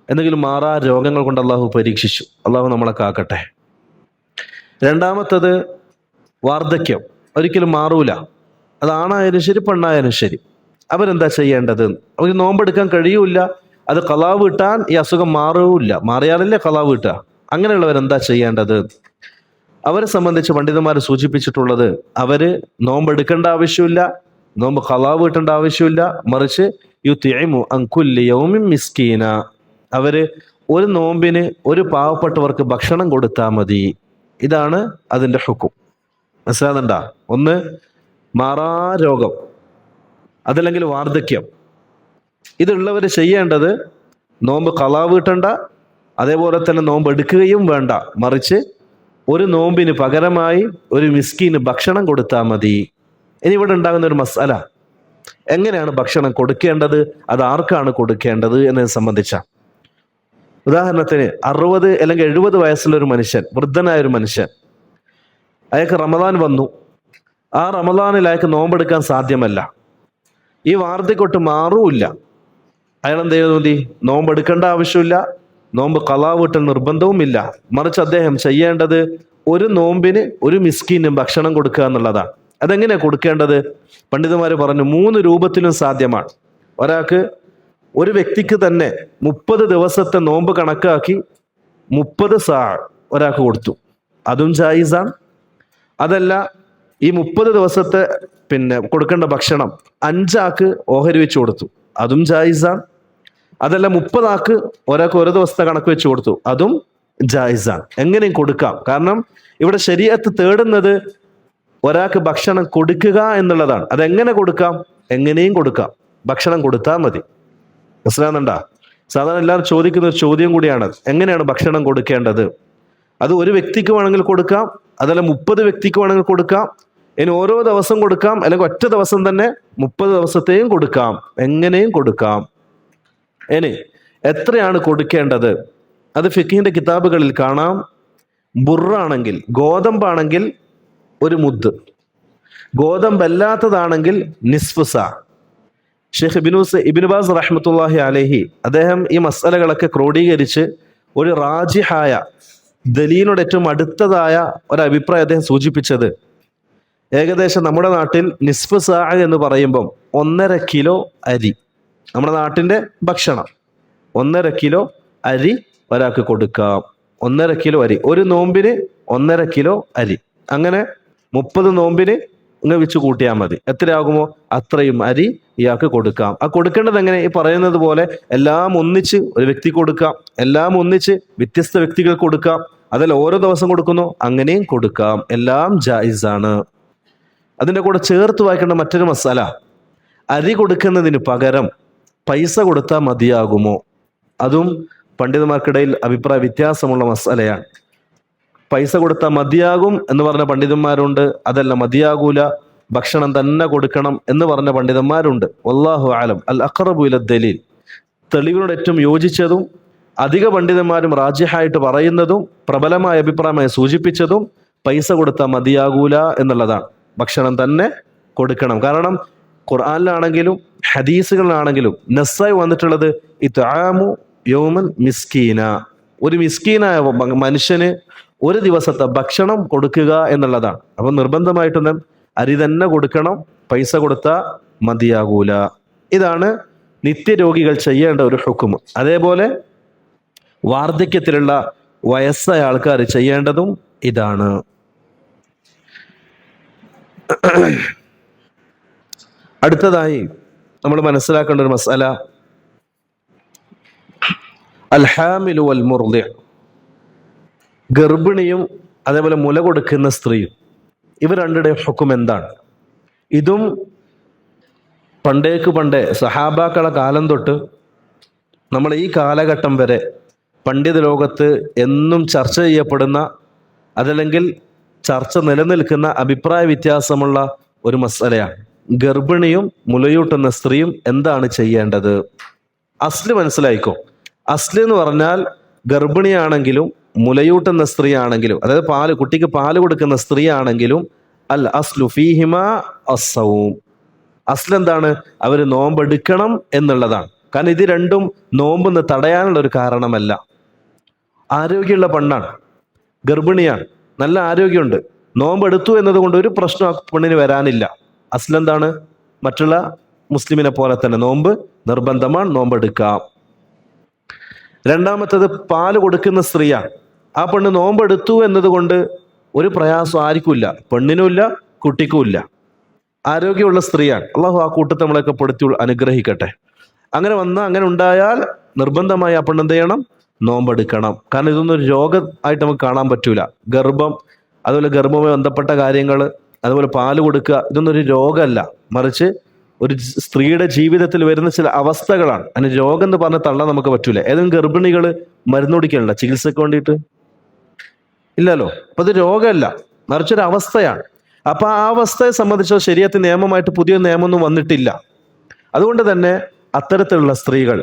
എന്തെങ്കിലും മാറാ രോഗങ്ങൾ കൊണ്ട് അള്ളാഹു പരീക്ഷിച്ചു, അള്ളാഹു നമ്മളെ കാക്കട്ടെ. രണ്ടാമത്തത് വാർദ്ധക്യം, ഒരിക്കലും മാറൂല, അതാണായാലും ശരി പെണ്ണായാലും ശരി. അവരെന്താ ചെയ്യേണ്ടത്? അവർക്ക് നോമ്പെടുക്കാൻ കഴിയൂല, അത് ഖളാ വീട്ടാൻ ഈ അസുഖം മാറൂല്ല, മാറിയാലല്ലേ ഖളാ വീട്ടുക. അങ്ങനെയുള്ളവരെന്താ ചെയ്യേണ്ടത്? അവരെ സംബന്ധിച്ച് പണ്ഡിതന്മാർ സൂചിപ്പിച്ചിട്ടുള്ളത്, അവര് നോമ്പെടുക്കേണ്ട ആവശ്യമില്ല, നോമ്പ് ഖളാ വീട്ടേണ്ട ആവശ്യമില്ല, മറിച്ച് യുത്ഇമു അൻ കുല്ലി യൗമിൻ മിസ്കീന, അവര് ഒരു നോമ്പിന് ഒരു പാവപ്പെട്ടവർക്ക് ഭക്ഷണം കൊടുത്താൽ മതി. ഇതാണ് അതിന്റെ ഹുക്കും. മനസ്സിലാകുന്നുണ്ടാ? ഒന്ന് മാറാ രോഗം, അതല്ലെങ്കിൽ വാർദ്ധക്യം. ഇതുള്ളവർ ചെയ്യേണ്ടത് നോമ്പ് ഖളാ വീട്ടണ്ട, അതേപോലെ തന്നെ നോമ്പ് എടുക്കുകയും വേണ്ട. മറിച്ച് ഒരു നോമ്പിന് പകരമായി ഒരു മിസ്കീന് ഭക്ഷണം കൊടുത്താൽ മതി. ഇനി ഇവിടെ ഉണ്ടാകുന്ന ഒരു മസാല, എങ്ങനെയാണ് ഭക്ഷണം കൊടുക്കേണ്ടത്, അത് ആർക്കാണ് കൊടുക്കേണ്ടത് എന്നതിനെ സംബന്ധിച്ച. ഉദാഹരണത്തിന് 60 അല്ലെങ്കിൽ 70 വയസ്സുള്ള ഒരു മനുഷ്യൻ, വൃദ്ധനായ ഒരു മനുഷ്യൻ, അയാൾക്ക് റമദാൻ വന്നു. ആ റമദാനിൽ അയാൾക്ക് നോമ്പെടുക്കാൻ സാധ്യമല്ല. ഈ വാർദ്ധക്യൊട്ട് മാറുമില്ല. അയാൾ എന്ത് ചെയ്തു മതി? നോമ്പെടുക്കേണ്ട ആവശ്യമില്ല, നോമ്പ് ഖളാ വീട്ടൽ നിർബന്ധവുമില്ല. മറിച്ച് അദ്ദേഹം ചെയ്യേണ്ടത് ഒരു നോമ്പിന് ഒരു മിസ്കീനും ഭക്ഷണം കൊടുക്കുക എന്നുള്ളതാണ്. അതെങ്ങനെയാണ് കൊടുക്കേണ്ടത്? പണ്ഡിതന്മാർ പറഞ്ഞു 3 രൂപത്തിലും സാധ്യമാണ്. ഒരാൾക്ക്, ഒരു വ്യക്തിക്ക് തന്നെ 30 ദിവസത്തെ നോമ്പ് കണക്കാക്കി 30 സാ ഒരാൾക്ക് കൊടുത്തു, അതും ജായിസാണ്. അതല്ല, ഈ 30 ദിവസത്തെ കൊടുക്കേണ്ട ഭക്ഷണം 5 ആൾക്ക് ഓഹരി വെച്ച് കൊടുത്തു, അതും ജായിസാണ്. അതല്ല, 30 ആൾക്ക് ഒരാൾക്ക് ഒരു ദിവസത്തെ കണക്ക് വെച്ച് കൊടുത്തു, അതും ജായിസാണ്. എങ്ങനെയും കൊടുക്കാം. കാരണം ഇവിടെ ശരീഅത്ത് തേടുന്നത് ഒരാൾക്ക് ഭക്ഷണം കൊടുക്കുക എന്നുള്ളതാണ്. അതെങ്ങനെ കൊടുക്കാം? എങ്ങനെയും കൊടുക്കാം, ഭക്ഷണം കൊടുത്താൽ മതി. മനസ്സിലാകുന്നുണ്ടാ? സാധാരണ എല്ലാവരും ചോദിക്കുന്ന ഒരു ചോദ്യം കൂടിയാണ്, എങ്ങനെയാണ് ഭക്ഷണം കൊടുക്കേണ്ടത്? അത് ഒരു വ്യക്തിക്ക് വേണമെങ്കിൽ കൊടുക്കാം, അതല്ല 30 വ്യക്തിക്ക് വേണമെങ്കിൽ കൊടുക്കാം, ഇനി ഓരോ ദിവസം കൊടുക്കാം, അല്ലെങ്കിൽ ഒറ്റ ദിവസം തന്നെ 30 ദിവസത്തെയും കൊടുക്കാം, എങ്ങനെയും കൊടുക്കാം. ഇനി എത്രയാണ് കൊടുക്കേണ്ടത്? അത് ഫിഖിന്റെ കിതാബുകളിൽ കാണാം. ബുറാണെങ്കിൽ, ഗോതമ്പാണെങ്കിൽ 1 മുദ്, ഗോതമ്പല്ലാത്തതാണെങ്കിൽ നിസ്ഫ് സാ. ഷെയ്ഖ് ഇബ്നു ബാസ് റഹ്മത്തുള്ളാഹി അലൈഹി അദ്ദേഹം ഈ മസലകളൊക്കെ ക്രോഡീകരിച്ച് ഒരു റാജിഹായ, ദലീലിനോട് ഏറ്റവും അടുത്തതായ ഒരു അഭിപ്രായം അദ്ദേഹം സൂചിപ്പിച്ചത്, ഏകദേശം നമ്മുടെ നാട്ടിൽ നിസ്ഫ് സാ എന്ന് പറയുമ്പം 1.5 കിലോ അരി, നമ്മുടെ നാട്ടിൻ്റെ ഭക്ഷണം, 1.5 കിലോ അരി ഒരാൾക്ക് കൊടുക്കാം. 1.5 കിലോ അരി, ഒരു നോമ്പിന് 1.5 കിലോ അരി. അങ്ങനെ 30 നോമ്പിന് ഇങ്ങനെ വെച്ച് കൂട്ടിയാൽ മതി. എത്രയാകുമോ അത്രയും അരി ഇയാൾക്ക് കൊടുക്കാം. ആ കൊടുക്കേണ്ടത് എങ്ങനെ? ഈ പറയുന്നത് പോലെ എല്ലാം ഒന്നിച്ച് ഒരു വ്യക്തിക്ക് കൊടുക്കാം, എല്ലാം ഒന്നിച്ച് വ്യത്യസ്ത വ്യക്തികൾക്ക് കൊടുക്കാം, അതല്ല ഓരോ ദിവസം കൊടുക്കുന്നു, അങ്ങനെയും കൊടുക്കാം. എല്ലാം ജായിസാണ്. അതിൻ്റെ കൂടെ ചേർത്ത് വായിക്കേണ്ട മറ്റൊരു മസാല, അരി കൊടുക്കുന്നതിന് പകരം പൈസ കൊടുത്താൽ മതിയാകുമോ? അതും പണ്ഡിതന്മാർക്കിടയിൽ അഭിപ്രായ വ്യത്യാസമുള്ള മസാലയാണ്. പൈസ കൊടുത്താൽ മതിയാകും എന്ന് പറഞ്ഞ പണ്ഡിതന്മാരുണ്ട്, അതല്ല മതിയാകൂല, ഭക്ഷണം തന്നെ കൊടുക്കണം എന്ന് പറഞ്ഞ പണ്ഡിതന്മാരുണ്ട്. വല്ലാഹു ആലം. അൽ അഖറബു ഇല ദലീൽ, തെളിവിനോട് ഏറ്റവും യോജിച്ചതും അധിക പണ്ഡിതന്മാരും റാജിഹായിട്ട് പറയുന്നതും പ്രബലമായ അഭിപ്രായമായി സൂചിപ്പിച്ചതും പൈസ കൊടുത്താൽ മതിയാകൂല എന്നുള്ളതാണ്. ഭക്ഷണം തന്നെ കൊടുക്കണം. കാരണം ഖുർആനിലാണെങ്കിലും ഹദീസുകളിലാണെങ്കിലും നസ്സായി വന്നിട്ടുള്ളത് ഇത്ആമു യൗമൻ മിസ്കീന, ഒരു മിസ്കീനായ മനുഷ്യന് ഒരു ദിവസത്തെ ഭക്ഷണം കൊടുക്കുക എന്നുള്ളതാണ്. അപ്പൊ നിർബന്ധമായിട്ടും അരി തന്നെ കൊടുക്കണം, പൈസ കൊടുത്താൽ മതിയാകൂല. ഇതാണ് നിത്യരോഗികൾ ചെയ്യേണ്ട ഒരു ഹുക്ം. അതേപോലെ വാർദ്ധക്യത്തിലുള്ള വയസ്സായ ആൾക്കാർ ചെയ്യേണ്ടതും ഇതാണ്. അടുത്തതായി നമ്മൾ മനസ്സിലാക്കേണ്ട ഒരു മസാല, അൽ ഹാമിലു വൽ മുർദി, ഗർഭിണിയും അതേപോലെ മുല കൊടുക്കുന്ന സ്ത്രീയും, ഇവർ രണ്ടുടെയും ഹുക്കം എന്താണ്? ഇതും പണ്ടേ സഹാബാക്കളെ കാലം തൊട്ട് നമ്മൾ ഈ കാലഘട്ടം വരെ പണ്ഡിത ലോകത്ത് എന്നും ചർച്ച ചെയ്യപ്പെടുന്ന, അതല്ലെങ്കിൽ ചർച്ച നിലനിൽക്കുന്ന അഭിപ്രായ വ്യത്യാസമുള്ള ഒരു മസലയാണ്. ഗർഭിണിയും മുലയൂട്ടുന്ന സ്ത്രീയും എന്താണ് ചെയ്യേണ്ടത്? അസ്ല് മനസ്സിലായിക്കോ. അസ്ല് എന്ന് പറഞ്ഞാൽ ഗർഭിണിയാണെങ്കിലും മുലയൂട്ടുന്ന സ്ത്രീ ആണെങ്കിലും, അതായത് കുട്ടിക്ക് പാല് കൊടുക്കുന്ന സ്ത്രീ ആണെങ്കിലും, അൽ അസ്ലു ഫീഹിമ അസ്സൗം, അസ്ല് എന്താണ്? അവർ നോമ്പെടുക്കണം എന്നുള്ളതാണ്. കാരണം ഇത് രണ്ടും നോമ്പെന്ന് തടയാനുള്ള ഒരു കാരണമല്ല. ആരോഗ്യമുള്ള പെണ്ണാണ്, ഗർഭിണിയാണ്, നല്ല ആരോഗ്യമുണ്ട്, നോമ്പെടുത്തു എന്നതുകൊണ്ട് ഒരു പ്രശ്നം ആ പെണ്ണിന് വരാനില്ല. അസ്ലെന്താണ്? മറ്റുള്ള മുസ്ലിമിനെ പോലെ തന്നെ നോമ്പ് നിർബന്ധമാണ്, നോമ്പെടുക്കാം. രണ്ടാമത്തത് പാല് കൊടുക്കുന്ന സ്ത്രീയാണ്. ആ പെണ്ണ് നോമ്പെടുത്തു എന്നതുകൊണ്ട് ഒരു പ്രയാസം ആർക്കുമില്ല, പെണ്ണിനുമില്ല കുട്ടിക്കുമില്ല, ആരോഗ്യമുള്ള സ്ത്രീയാണ്. അള്ളാഹു ആ കൂട്ടത്തെ നമ്മളെയൊക്കെ പെടുത്തി അനുഗ്രഹിക്കട്ടെ. അങ്ങനെ ഉണ്ടായാൽ നിർബന്ധമായി ആ പെണ്ണ് എന്ത് ചെയ്യണം? നോമ്പെടുക്കണം. കാരണം ഇതൊന്നും ഒരു രോഗമായിട്ട് നമുക്ക് കാണാൻ പറ്റൂല. ഗർഭം, അതുപോലെ ഗർഭവുമായി ബന്ധപ്പെട്ട കാര്യങ്ങൾ, അതുപോലെ പാല് കൊടുക്കുക, ഇതൊന്നും ഒരു രോഗമല്ല, മറിച്ച് ഒരു സ്ത്രീയുടെ ജീവിതത്തിൽ വരുന്ന ചില അവസ്ഥകളാണ്. അതിന് രോഗം എന്ന് പറഞ്ഞ തള്ളാൻ നമുക്ക് പറ്റൂല. ഏതെങ്കിലും ഗർഭിണികൾ മരുന്ന് കുടിക്കലുണ്ടോ ചികിത്സക്ക് വേണ്ടിയിട്ട്? ഇല്ലല്ലോ. അപ്പൊ അത് രോഗമല്ല, മറിച്ചൊരു അവസ്ഥയാണ്. അപ്പൊ ആ അവസ്ഥയെ സംബന്ധിച്ചോ ശരീരത്തിൽ നിയമമായിട്ട് പുതിയ നിയമമൊന്നും വന്നിട്ടില്ല. അതുകൊണ്ട് തന്നെ അത്തരത്തിലുള്ള സ്ത്രീകൾ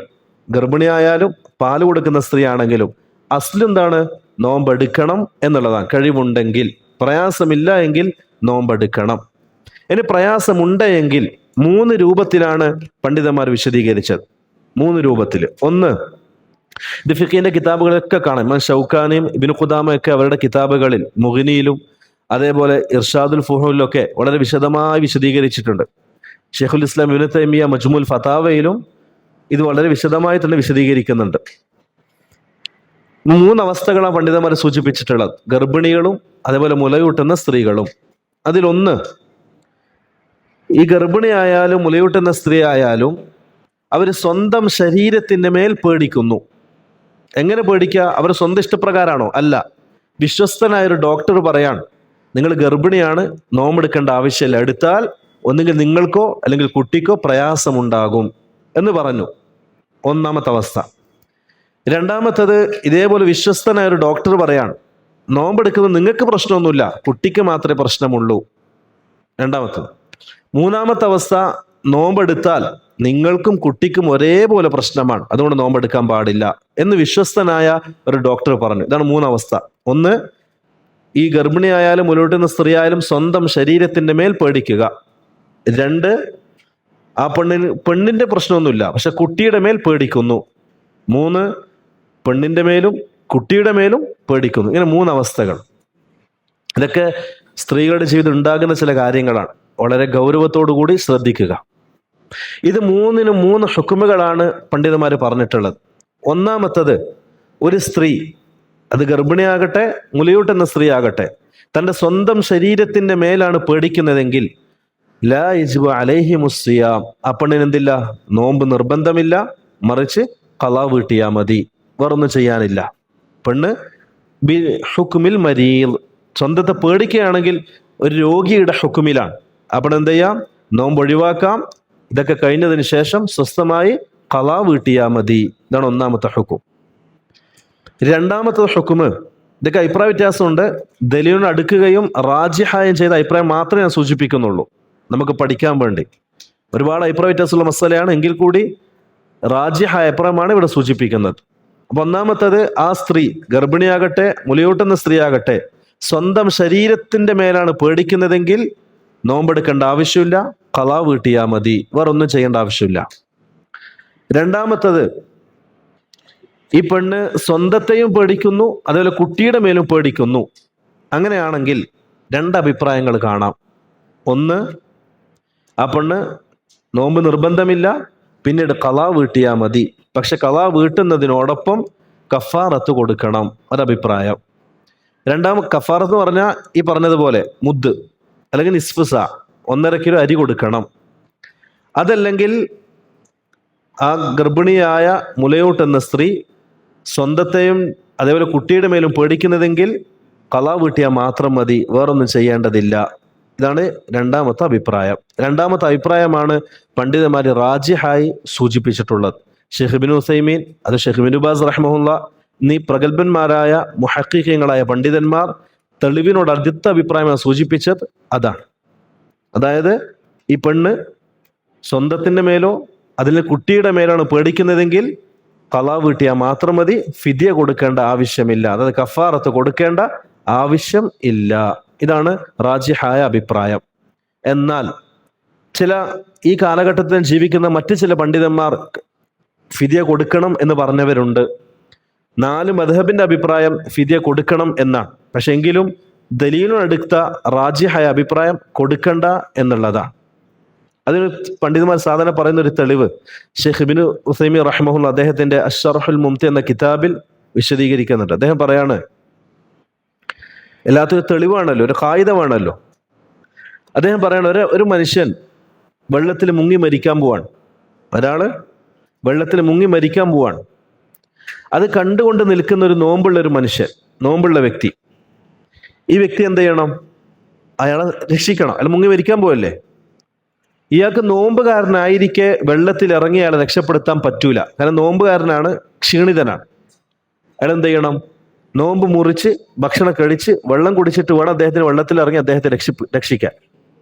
ഗർഭിണിയായാലും പാല് കൊടുക്കുന്ന സ്ത്രീ ആണെങ്കിലും അസ്ലെന്താണ്? നോമ്പെടുക്കണം എന്നുള്ളതാണ്. കഴിവുണ്ടെങ്കിൽ, പ്രയാസമില്ല എങ്കിൽ നോമ്പെടുക്കണം. ഇനി പ്രയാസമുണ്ടെങ്കിൽ 3 രൂപത്തിലാണ് പണ്ഡിതന്മാർ വിശദീകരിച്ചത്. 3 രൂപത്തിൽ. ഒന്ന്, ഇത് ഫിഖിന്റെ കിതാബുകളൊക്കെ കാണാം. ഇമാം ഷൗക്കാനിയും ഇബ്നു ഖുദാമയൊക്കെ അവരുടെ കിതാബുകളിൽ മുഗ്നിയിലും അതേപോലെ ഇർഷാദുൽ ഫുഹൂലിലൊക്കെ വളരെ വിശദമായി വിശദീകരിച്ചിട്ടുണ്ട്. ഷെയ്ഖുൽ ഇസ്ലാം ഇബ്നു തൈമിയ മജ്മുൽ ഫതാവയിലും ഇത് വളരെ വിശദമായി തന്നെ വിശദീകരിക്കുന്നുണ്ട്. 3 അവസ്ഥകളാണ് പണ്ഡിതന്മാർ സൂചിപ്പിച്ചിട്ടുള്ളത്. ഗർഭിണികളും അതേപോലെ മുലയൂട്ടുന്ന സ്ത്രീകളും. അതിലൊന്ന്, ഈ ഗർഭിണിയായാലും മുലയൂട്ടുന്ന സ്ത്രീ ആയാലും അവർ സ്വന്തം ശരീരത്തിന്റെ മേൽ പേടിക്കുന്നു. എങ്ങനെ പേടിക്കുക? അവർ സ്വന്തം ഇഷ്ടപ്രകാരമാണോ? അല്ല. വിശ്വസ്തനായ ഒരു ഡോക്ടർ പറയാണ്, നിങ്ങൾ ഗർഭിണിയാണ്, നോമ്പെടുക്കേണ്ട ആവശ്യമില്ല, എടുത്താൽ ഒന്നുകിൽ നിങ്ങൾക്കോ അല്ലെങ്കിൽ കുട്ടിക്കോ പ്രയാസമുണ്ടാകും എന്ന് പറഞ്ഞു. ഒന്നാമത്തെ അവസ്ഥ. രണ്ടാമത്തത്, ഇതേപോലെ വിശ്വസ്തനായ ഒരു ഡോക്ടർ പറയാണ്, നോമ്പെടുക്കുന്നത് നിങ്ങൾക്ക് പ്രശ്നമൊന്നുമില്ല, കുട്ടിക്ക് മാത്രമേ പ്രശ്നമുള്ളൂ. രണ്ടാമത്തത്. മൂന്നാമത്തെ അവസ്ഥ, നോമ്പെടുത്താൽ നിങ്ങൾക്കും കുട്ടിക്കും ഒരേപോലെ പ്രശ്നമാണ്, അതുകൊണ്ട് നോമ്പെടുക്കാൻ പാടില്ല എന്ന് വിശ്വസ്തനായ ഒരു ഡോക്ടർ പറഞ്ഞു. ഇതാണ് 3 അവസ്ഥ. ഒന്ന്, ഈ ഗർഭിണിയായാലും മുലയൂട്ടുന്ന സ്ത്രീ ആയാലും സ്വന്തം ശരീരത്തിന്റെ മേൽ പേടിക്കുക. 2, ആ പെണ്ണിന്റെ പ്രശ്നമൊന്നുമില്ല, പക്ഷെ കുട്ടിയുടെ മേൽ പേടിക്കുന്നു. 3, പെണ്ണിന്റെ മേലും കുട്ടിയുടെ മേലും പേടിക്കുന്നു. ഇങ്ങനെ 3 അവസ്ഥകൾ. ഇതൊക്കെ സ്ത്രീകളുടെ ജീവിതം ഉണ്ടാകുന്ന ചില കാര്യങ്ങളാണ്. വളരെ ഗൗരവത്തോടു കൂടി ശ്രദ്ധിക്കുക. ഇത് 3നും 3 ഹുക്കുമുകളാണ് പണ്ഡിതന്മാർ പറഞ്ഞിട്ടുള്ളത്. ഒന്നാമത്തത്, ഒരു സ്ത്രീ, അത് ഗർഭിണിയാകട്ടെ മുലയൂട്ടുന്ന സ്ത്രീ ആകട്ടെ, തൻ്റെ സ്വന്തം ശരീരത്തിന്റെ മേലാണ് പേടിക്കുന്നതെങ്കിൽ ലാ യജിബു അലൈഹിമുസ് സിയാം, ആ പെണ്ണിന് എന്തില്ല? നോമ്പ് നിർബന്ധമില്ല, മറിച്ച് ഖളാ വീട്ടിയാ മതി, വേറൊന്നും ചെയ്യാനില്ല. പെണ്ണ് ബി ഹുക്കുമിൽ മരീൽ, സ്വന്തത്തെ പേടിക്കുകയാണെങ്കിൽ ഒരു രോഗിയുടെ ഹുക്കുമിലാണ്. അപ്പോൾ എന്ത് ചെയ്യാം? നോമ്പ് ഒഴിവാക്കാം. ഇതൊക്കെ കഴിഞ്ഞതിന് ശേഷം സ്വസ്ഥമായി ഖളാ വീട്ടിയാ മതി. ഇതാണ് ഒന്നാമത്തെ ഹുക്കും. രണ്ടാമത്തെ ഹുക്കുമ്, ഇതൊക്കെ അഭിപ്രായ വ്യത്യാസമുണ്ട്. ദലീലിനോട് അടുക്കുകയും റാജിഹായും ചെയ്ത അഭിപ്രായം മാത്രമേ ഞാൻ സൂചിപ്പിക്കുന്നുള്ളൂ, നമുക്ക് പഠിക്കാൻ വേണ്ടി. ഒരുപാട് അഭിപ്രായ വ്യത്യാസമുള്ള മസലയാണ്, എങ്കിൽ കൂടി റാജിഹായ അഭിപ്രായമാണ് ഇവിടെ സൂചിപ്പിക്കുന്നത്. അപ്പൊ ഒന്നാമത്തത്, ആ സ്ത്രീ ഗർഭിണിയാകട്ടെ മുലയൂട്ടുന്ന സ്ത്രീ ആകട്ടെ സ്വന്തം ശരീരത്തിന്റെ മേലാണ് പേടിക്കുന്നതെങ്കിൽ നോമ്പെടുക്കേണ്ട ആവശ്യമില്ല, ഖളാ വീട്ടിയാ മതി, വേറൊന്നും ചെയ്യേണ്ട ആവശ്യമില്ല. രണ്ടാമത്തത്, ഈ പെണ്ണ് സ്വന്തത്തെയും പേടിക്കുന്നു, അതേപോലെ കുട്ടിയുടെ മേലും പേടിക്കുന്നു. അങ്ങനെയാണെങ്കിൽ 2 അഭിപ്രായങ്ങൾ കാണാം. ഒന്ന്, ആ പെണ്ണ് നോമ്പ് നിർബന്ധമില്ല, പിന്നീട് ഖളാ വീട്ടിയാ മതി, പക്ഷെ ഖളാ വീട്ടുന്നതിനോടൊപ്പം കഫാറത്ത് കൊടുക്കണം, ഒരഭിപ്രായം. കഫാറത്ത് എന്ന് പറഞ്ഞാൽ ഈ പറഞ്ഞതുപോലെ മുദ് അല്ലെങ്കിൽ നിസ്ഫ് സാ, 1.5 കിലോ അരി കൊടുക്കണം. അതല്ലെങ്കിൽ ആ ഗർഭിണിയായ മുലയൂട്ടുന്ന സ്ത്രീ സ്വന്തത്തെയും അതേപോലെ കുട്ടിയുടെ മേലും പേടിക്കുന്നതെങ്കിൽ ഖളാ വീട്ടിയാൽ മാത്രം മതി, വേറൊന്നും ചെയ്യേണ്ടതില്ല. ഇതാണ് രണ്ടാമത്തെ അഭിപ്രായം. രണ്ടാമത്തെ അഭിപ്രായമാണ് പണ്ഡിതന്മാർ റാജിഹായി സൂചിപ്പിച്ചിട്ടുള്ളത്. ഷെയ്ഖ് ഇബ്നു ഉസൈമീൻ, അത് ഷെയ്ഖ് ഇബ്നു ബാസ് റഹ്മഹുള്ള എന്നീ പ്രഗത്ഭന്മാരായ മുഹഖിഖീങ്ങളായ പണ്ഡിതന്മാർ തെളിവിനോട് അടുത്ത അഭിപ്രായമാണ് സൂചിപ്പിച്ചത്. അതാണ്, അതായത് ഈ പെണ്ണ് സ്വന്തത്തിന്റെ മേലോ അതിലെ കുട്ടിയുടെ മേലാണ് പേടിക്കുന്നതെങ്കിൽ ഖളാ വീട്ടിയാൽ മാത്രം മതി, ഫിദ്യ കൊടുക്കേണ്ട ആവശ്യമില്ല, അതായത് കഫാറത്ത് കൊടുക്കേണ്ട ആവശ്യം ഇല്ല. ഇതാണ് റാജിഹായ അഭിപ്രായം. എന്നാൽ ഈ കാലഘട്ടത്തിൽ ജീവിക്കുന്ന മറ്റു ചില പണ്ഡിതന്മാർ ഫിദ്യ കൊടുക്കണം എന്ന് പറഞ്ഞവരുണ്ട്. 4 മദ്ഹബിന്റെ അഭിപ്രായം ഫിദ്യ കൊടുക്കണം എന്നാണ്. പക്ഷെ എങ്കിലും ദലീലിനടുത്ത റാജിഹായ അഭിപ്രായം കൊടുക്കണ്ട എന്നുള്ളതാണ്. അതിന് പണ്ഡിതന്മാർ സാധാരണ പറയുന്ന ഒരു തെളിവ് ഷെയ്ഖ് ഇബ്നു ഉസൈമീൻ റഹ്മഹുള്ള അദ്ദേഹത്തിന്റെ അശ്ശർഹുൽ മുംതി എന്ന കിതാബിൽ വിശദീകരിക്കുന്നുണ്ട്. അദ്ദേഹം പറയാണ്, എല്ലാത്തിനും തെളിവാണല്ലോ, ഒരു ഖായിദമാണല്ലോ. അദ്ദേഹം പറയണ, ഒരു മനുഷ്യൻ വെള്ളത്തിൽ മുങ്ങി മരിക്കാൻ പോവാണ്. ഒരാള് വെള്ളത്തിൽ മുങ്ങി മരിക്കാൻ പോവാണ്. അത് കണ്ടുകൊണ്ട് നിൽക്കുന്ന ഒരു നോമ്പുള്ള ഒരു മനുഷ്യൻ, നോമ്പുള്ള വ്യക്തി. ഈ വ്യക്തി എന്ത് ചെയ്യണം? അയാളെ രക്ഷിക്കണം. അയാൾ മുങ്ങി മരിക്കാൻ പോവല്ലേ? ഇയാൾക്ക് നോമ്പുകാരനായിരിക്കെ വെള്ളത്തിൽ ഇറങ്ങി അയാളെ രക്ഷപ്പെടുത്താൻ പറ്റൂല. കാരണം നോമ്പുകാരനാണ്, ക്ഷീണിതനാണ്. അയാൾ എന്ത് ചെയ്യണം? നോമ്പ് മുറിച്ച് ഭക്ഷണം കഴിച്ച് വെള്ളം കുടിച്ചിട്ട് വേണം അദ്ദേഹത്തിന് വെള്ളത്തിൽ ഇറങ്ങി അദ്ദേഹത്തെ രക്ഷിക്കാൻ.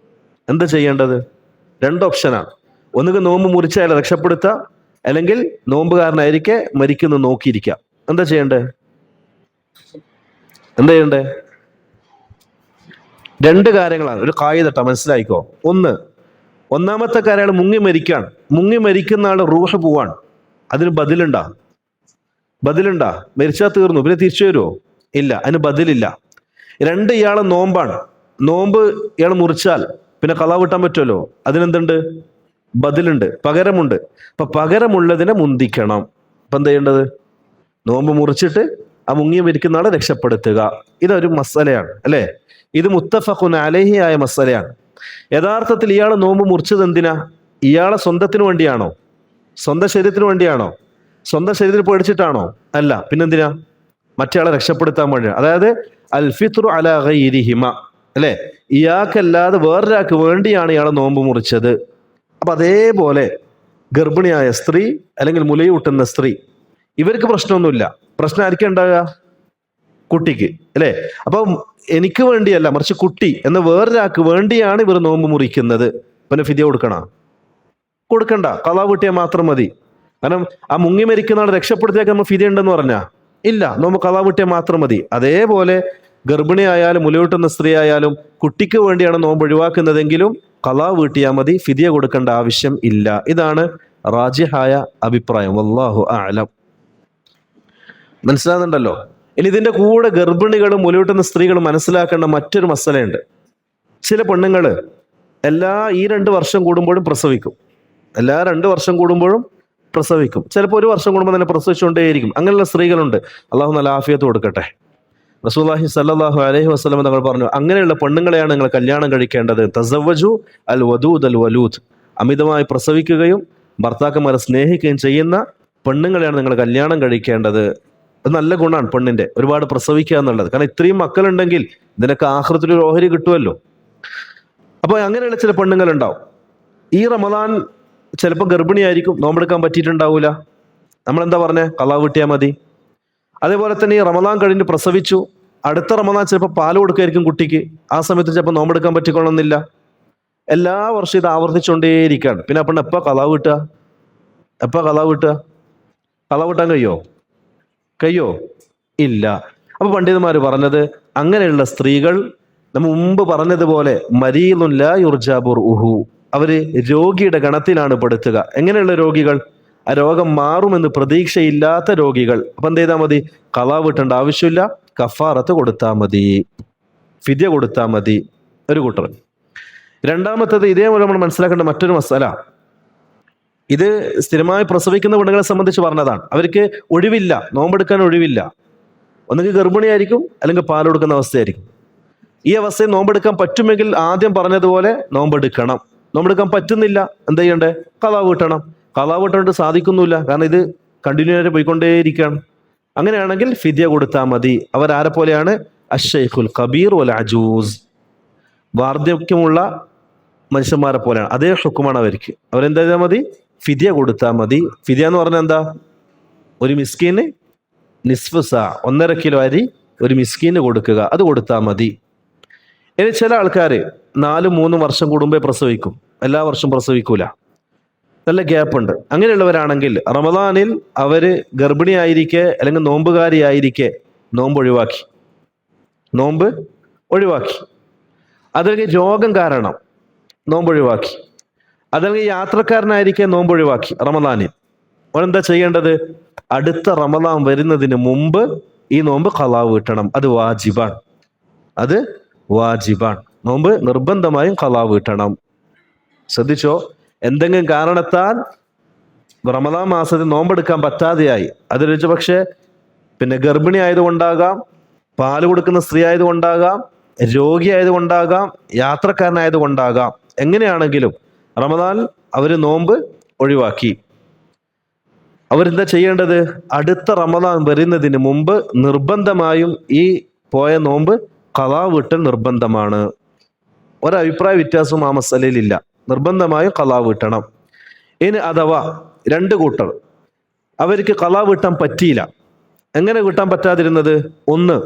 എന്താ ചെയ്യേണ്ടത്? രണ്ട് ഓപ്ഷനാണ്. ഒന്നുകിൽ നോമ്പ് മുറിച്ച് അയാളെ രക്ഷപ്പെടുത്തുക, അല്ലെങ്കിൽ നോമ്പുകാരനായിരിക്കെ മരിക്കുന്നു നോക്കിയിരിക്കുക. എന്താ ചെയ്യണ്ടേ? രണ്ട് കാര്യങ്ങളാണ്. ഒരു കായികട്ട മനസ്സിലായിക്കോ. ഒന്നാമത്തെ കാര്യം, അയാൾ മുങ്ങി മരിക്കാണ്. മുങ്ങി മരിക്കുന്ന ആൾ റൂഹ് പോവാണ്. അതിന് ബദലുണ്ടാ? മരിച്ചാൽ തീർന്നു, പിന്നെ തിരിച്ചു വരുമോ? ഇല്ല, അതിന് ബദലില്ല. രണ്ട്, ഇയാളെ നോമ്പാണ്. നോമ്പ് ഇയാൾ മുറിച്ചാൽ പിന്നെ ഖളാ വീട്ടാൻ പറ്റുമല്ലോ. അതിനെന്തുണ്ട്? ബദലുണ്ട്, പകരമുണ്ട്. അപ്പൊ പകരമുള്ളതിനെ മുന്തിക്കണം. അപ്പൊ എന്താ ചെയ്യേണ്ടത്? നോമ്പ് മുറിച്ചിട്ട് ആ മുങ്ങി മരിക്കുന്ന ആളെ രക്ഷപ്പെടുത്തുക. ഇതൊരു മസലയാണ്, അല്ലെ? ഇത് മുത്തഫഖുൻ അലൈഹി ആയ മസലയാണ്. യഥാർത്ഥത്തിൽ ഇയാൾ നോമ്പ് മുറിച്ചത് എന്തിനാ? ഇയാളെ സ്വന്തത്തിന് വേണ്ടിയാണോ? സ്വന്തം ശരീരത്തിന് വേണ്ടിയാണോ? സ്വന്തം ശരീരത്തിൽ പേടിച്ചിട്ടാണോ? അല്ല, പിന്നെന്തിനാ? മറ്റേയാളെ രക്ഷപ്പെടുത്താൻ വേണ്ടി. അതായത് അൽ ഫിത്റു അലാ ഗൈരിഹിമ, അല്ലെ? ഇയാൾക്കല്ലാതെ വേറൊരാൾക്ക് വേണ്ടിയാണ് ഇയാളെ നോമ്പ് മുറിച്ചത്. അപ്പൊ അതേപോലെ ഗർഭിണിയായ സ്ത്രീ അല്ലെങ്കിൽ മുലയൂട്ടുന്ന സ്ത്രീ, ഇവർക്ക് പ്രശ്നമൊന്നുമില്ല. പ്രശ്നം ആർക്കും ഉണ്ടാകുക? കുട്ടിക്ക്, അല്ലെ? അപ്പൊ എനിക്ക് വേണ്ടിയല്ല, മറിച്ച് കുട്ടി എന്ന വേറൊരാൾക്ക് വേണ്ടിയാണ് ഇവർ നോമ്പ് മുറിക്കുന്നത്. പിന്നെ ഫിദ്യ കൊടുക്കണ്ട, ഖളാ വീട്ടിയാൽ മാത്രം മതി. കാരണം ആ മുങ്ങി മരിക്കുന്ന ആൾ രക്ഷപ്പെടുത്തിയാൽ നമ്മൾ ഫിദ്യ ഉണ്ടെന്ന് പറഞ്ഞാ ഇല്ല, നോമ്പ് ഖളാ വീട്ടിയാൽ മാത്രം മതി. അതേപോലെ ഗർഭിണി ആയാലും മുലയൂട്ടുന്ന സ്ത്രീ ആയാലും കുട്ടിക്ക് വേണ്ടിയാണ് നോമ്പ് ഒഴിവാക്കുന്നതെങ്കിലും ഖളാ വീട്ടിയാൽ മതി, ഫിദ്യ കൊടുക്കേണ്ട ആവശ്യം ഇല്ല. ഇതാണ് റാജിഹായ അഭിപ്രായം. വല്ലാഹു അഅലം. മനസ്സിലാകുന്നുണ്ടല്ലോ? ഇനി ഇതിന്റെ കൂടെ ഗർഭിണികളും മുലയൂട്ടുന്ന സ്ത്രീകളും മനസ്സിലാക്കേണ്ട മറ്റൊരു മസലയുണ്ട്. ചില പെണ്ണുങ്ങള് ഈ 2 വർഷം കൂടുമ്പോഴും പ്രസവിക്കും. 2 വർഷം കൂടുമ്പോഴും പ്രസവിക്കും. ചിലപ്പോൾ 1 വർഷം കൂടുമ്പോൾ തന്നെ പ്രസവിച്ചുകൊണ്ടേയിരിക്കും. അങ്ങനെയുള്ള സ്ത്രീകളുണ്ട്. അള്ളാഹു നല്ല ആഫിയത്ത് കൊടുക്കട്ടെ. റസൂലുള്ളാഹി സ്വല്ലല്ലാഹു അലൈഹി വസല്ലം തങ്ങൾ പറഞ്ഞു, അങ്ങനെയുള്ള പെണ്ണുങ്ങളെയാണ് നിങ്ങൾ കല്യാണം കഴിക്കേണ്ടത്. തസവ്വജു അൽ വദൂദ് അൽ വലൂദ്, അമിതമായി പ്രസവിക്കുകയും ഭർത്താക്കന്മാരെ സ്നേഹിക്കുകയും ചെയ്യുന്ന പെണ്ണുങ്ങളെയാണ് നിങ്ങൾ കല്യാണം കഴിക്കേണ്ടത്. അത് നല്ല ഗുണമാണ് പെണ്ണിന്റെ, ഒരുപാട് പ്രസവിക്കുക എന്നുള്ളത്. കാരണം ഇത്രയും മക്കളുണ്ടെങ്കിൽ ഇതിനൊക്കെ ആഖിറത്തിലൊരു ഓഹരി കിട്ടുമല്ലോ. അപ്പൊ അങ്ങനെയുള്ള ചില പെണ്ണുങ്ങൾ ഉണ്ടാവും. ഈ റമദാൻ ചിലപ്പോൾ ഗർഭിണിയായിരിക്കും, നോമ്പെടുക്കാൻ പറ്റിയിട്ടുണ്ടാവൂല. നമ്മളെന്താ പറഞ്ഞേ? ഖളാ വീട്ടിയാൽ മതി. അതേപോലെ തന്നെ ഈ റമദാൻ കഴിഞ്ഞ് പ്രസവിച്ചു, അടുത്ത റമദാൻ ചിലപ്പോൾ പാല് കൊടുക്കായിരിക്കും കുട്ടിക്ക്. ആ സമയത്ത് ചിലപ്പോൾ നോമ്പെടുക്കാൻ പറ്റിക്കൊള്ളുന്നില്ല. എല്ലാ വർഷവും ഇത് ആവർത്തിച്ചുകൊണ്ടേയിരിക്കുകയാണ്. പിന്നെ അപ്പം എപ്പോൾ ഖളാ വീട്ടുക? ഖളാ വീട്ടാൻ കഴിയോ? ഇല്ല. അപ്പൊ പണ്ഡിതന്മാർ പറഞ്ഞത്, അങ്ങനെയുള്ള സ്ത്രീകൾ നമ്മൾ മുമ്പ് പറഞ്ഞതുപോലെ മരീദുൻ ലാ യുർജാ ബുർഉഹു, അവര് രോഗിയുടെ ഗണത്തിലാണ് പെടുത്തുക. എങ്ങനെയുള്ള രോഗികൾ? ആ രോഗം മാറുമെന്ന് പ്രതീക്ഷയില്ലാത്ത രോഗികൾ. അപ്പൊ എന്ത് ചെയ്താൽ മതി? ഖളാ വീട്ടേണ്ട ആവശ്യമില്ല, കഫാറത്ത് കൊടുത്താൽ മതി, ഫിദ്യ കൊടുത്താൽ മതി. ഒരു കൂട്ടർ. രണ്ടാമത്തത്, ഇതേപോലെ നമ്മൾ മനസ്സിലാക്കേണ്ട മറ്റൊരു മസല, ഇത് സ്ഥിരമായി പ്രസവിക്കുന്ന പെണ്ണുങ്ങളെ സംബന്ധിച്ച് പറഞ്ഞതാണ്. അവർക്ക് ഒഴിവില്ല, നോമ്പെടുക്കാൻ ഒഴിവില്ല. ഒന്നുകിൽ ഗർഭിണിയായിരിക്കും, അല്ലെങ്കിൽ പാൽ കൊടുക്കുന്ന അവസ്ഥയായിരിക്കും. ഈ അവസ്ഥയിൽ നോമ്പെടുക്കാൻ പറ്റുമെങ്കിൽ ആദ്യം പറഞ്ഞതുപോലെ നോമ്പെടുക്കണം. നോമ്പെടുക്കാൻ പറ്റുന്നില്ല, എന്താ ചെയ്യണ്ടേ? ഖളാ വീട്ടണം. ഖളാ വീട്ടാനായിട്ട് സാധിക്കുന്നില്ല, കാരണം ഇത് കണ്ടിന്യൂ ആയിട്ട് പോയിക്കൊണ്ടേയിരിക്കുകയാണ്. അങ്ങനെയാണെങ്കിൽ ഫിദ്യ കൊടുത്താൽ മതി. അവരാരെ പോലെയാണ്? അശ്ശൈഖുൽ കബീർ വൽ അജൂസ്, വാർദ്ധക്യമുള്ള മനുഷ്യന്മാരെ പോലെയാണ്. അതേ ഹുക്കുമാണ് അവർക്ക്. അവരെന്താ ചെയ്താൽ മതി? ഫിദ്യ കൊടുത്താൽ മതി. ഫിദ്യ എന്ന് പറഞ്ഞാൽ എന്താ? ഒരു മിസ്കീന് നിസ്ഫ് സാ, 1.5 കിലോ അരി ഒരു മിസ്കീന് കൊടുക്കുക, അത് കൊടുത്താൽ മതി. ഇനി ചില ആൾക്കാർ 4-3 വർഷം കൂടുമ്പേ പ്രസവിക്കും, എല്ലാ വർഷവും പ്രസവിക്കൂല, നല്ല ഗ്യാപ്പ് ഉണ്ട്. അങ്ങനെയുള്ളവരാണെങ്കിൽ റമദാനിൽ അവര് ഗർഭിണിയായിരിക്കെ അല്ലെങ്കിൽ നോമ്പുകാരിയായിരിക്കെ നോമ്പ് ഒഴിവാക്കി. അതല്ലെങ്കിൽ രോഗം കാരണം നോമ്പ് ഒഴിവാക്കി, അതല്ലെങ്കിൽ യാത്രക്കാരനായിരിക്കെ നോമ്പ് ഒഴിവാക്കി റമദാനിൽ. അവരെന്താ ചെയ്യേണ്ടത്? അടുത്ത റമദാൻ വരുന്നതിന് മുമ്പ് ഈ നോമ്പ് ഖളാ വീട്ടണം. അത് വാജിബാണ്. നോമ്പ് നിർബന്ധമായും ഖളാ വീട്ടണം. ശ്രദ്ധിച്ചോ? എന്തെങ്കിലും കാരണത്താൽ റമദാൻ മാസത്തിൽ നോമ്പെടുക്കാൻ പറ്റാതെയായി, അതിലൊരു പക്ഷേ പിന്നെ ഗർഭിണി ആയതുകൊണ്ടാകാം, പാല് കൊടുക്കുന്ന സ്ത്രീ ആയതുകൊണ്ടാകാം, രോഗി ആയതുകൊണ്ടാകാം, യാത്രക്കാരനായതുകൊണ്ടാകാം. എങ്ങനെയാണെങ്കിലും റമദാൻ അവര് നോമ്പ് ഒഴിവാക്കി. അവരെന്താ ചെയ്യേണ്ടത്? അടുത്ത റമദാൻ വരുന്നതിന് മുമ്പ് നിർബന്ധമായും ഈ പോയ നോമ്പ് ഖളാ വീട്ടൽ നിർബന്ധമാണ്. ഒരഭിപ്രായ വ്യത്യാസവും ആ മസലയിലില്ല. നിർബന്ധമായും ഖളാ വീട്ടണം. ഇനി അഥവാ രണ്ട് കൂട്ടർ അവർക്ക് ഖളാ വീട്ടാൻ പറ്റിയില്ല. എങ്ങനെ വീട്ടാൻ പറ്റാതിരുന്നത്? ഒന്ന്,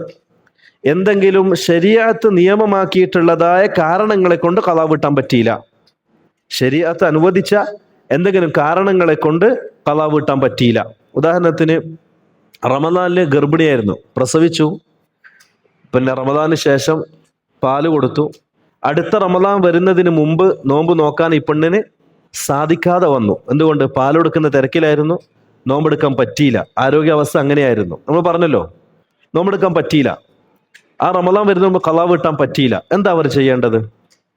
എന്തെങ്കിലും ശരീഅത്ത് നിയമമാക്കിയിട്ടുള്ളതായ കാരണങ്ങളെ കൊണ്ട് ഖളാ വീട്ടാൻ പറ്റിയില്ല. ശരീഅത്ത് അനുവദിച്ച എന്തെങ്കിലും കാരണങ്ങളെ കൊണ്ട് ഖളാ വീട്ടാൻ പറ്റിയില്ല. ഉദാഹരണത്തിന് റമദാനില് ഗർഭിണിയായിരുന്നു, പ്രസവിച്ചു, പിന്നെ റമദാന് ശേഷം പാല് കൊടുത്തു. അടുത്ത റമദാൻ വരുന്നതിന് മുമ്പ് നോമ്പ് നോക്കാൻ ഈ പെണ്ണിന് സാധിക്കാതെ വന്നു. എന്തുകൊണ്ട്? പാലെടുക്കുന്ന തിരക്കിലായിരുന്നു, നോമ്പെടുക്കാൻ പറ്റിയില്ല. ആരോഗ്യാവസ്ഥ അങ്ങനെയായിരുന്നു. നമ്മൾ പറഞ്ഞല്ലോ, നോമ്പെടുക്കാൻ പറ്റിയില്ല. ആ റമദാൻ വരുന്ന മുമ്പ് ഖളാ വീട്ടാൻ പറ്റിയില്ല. എന്താ അവർ ചെയ്യേണ്ടത്?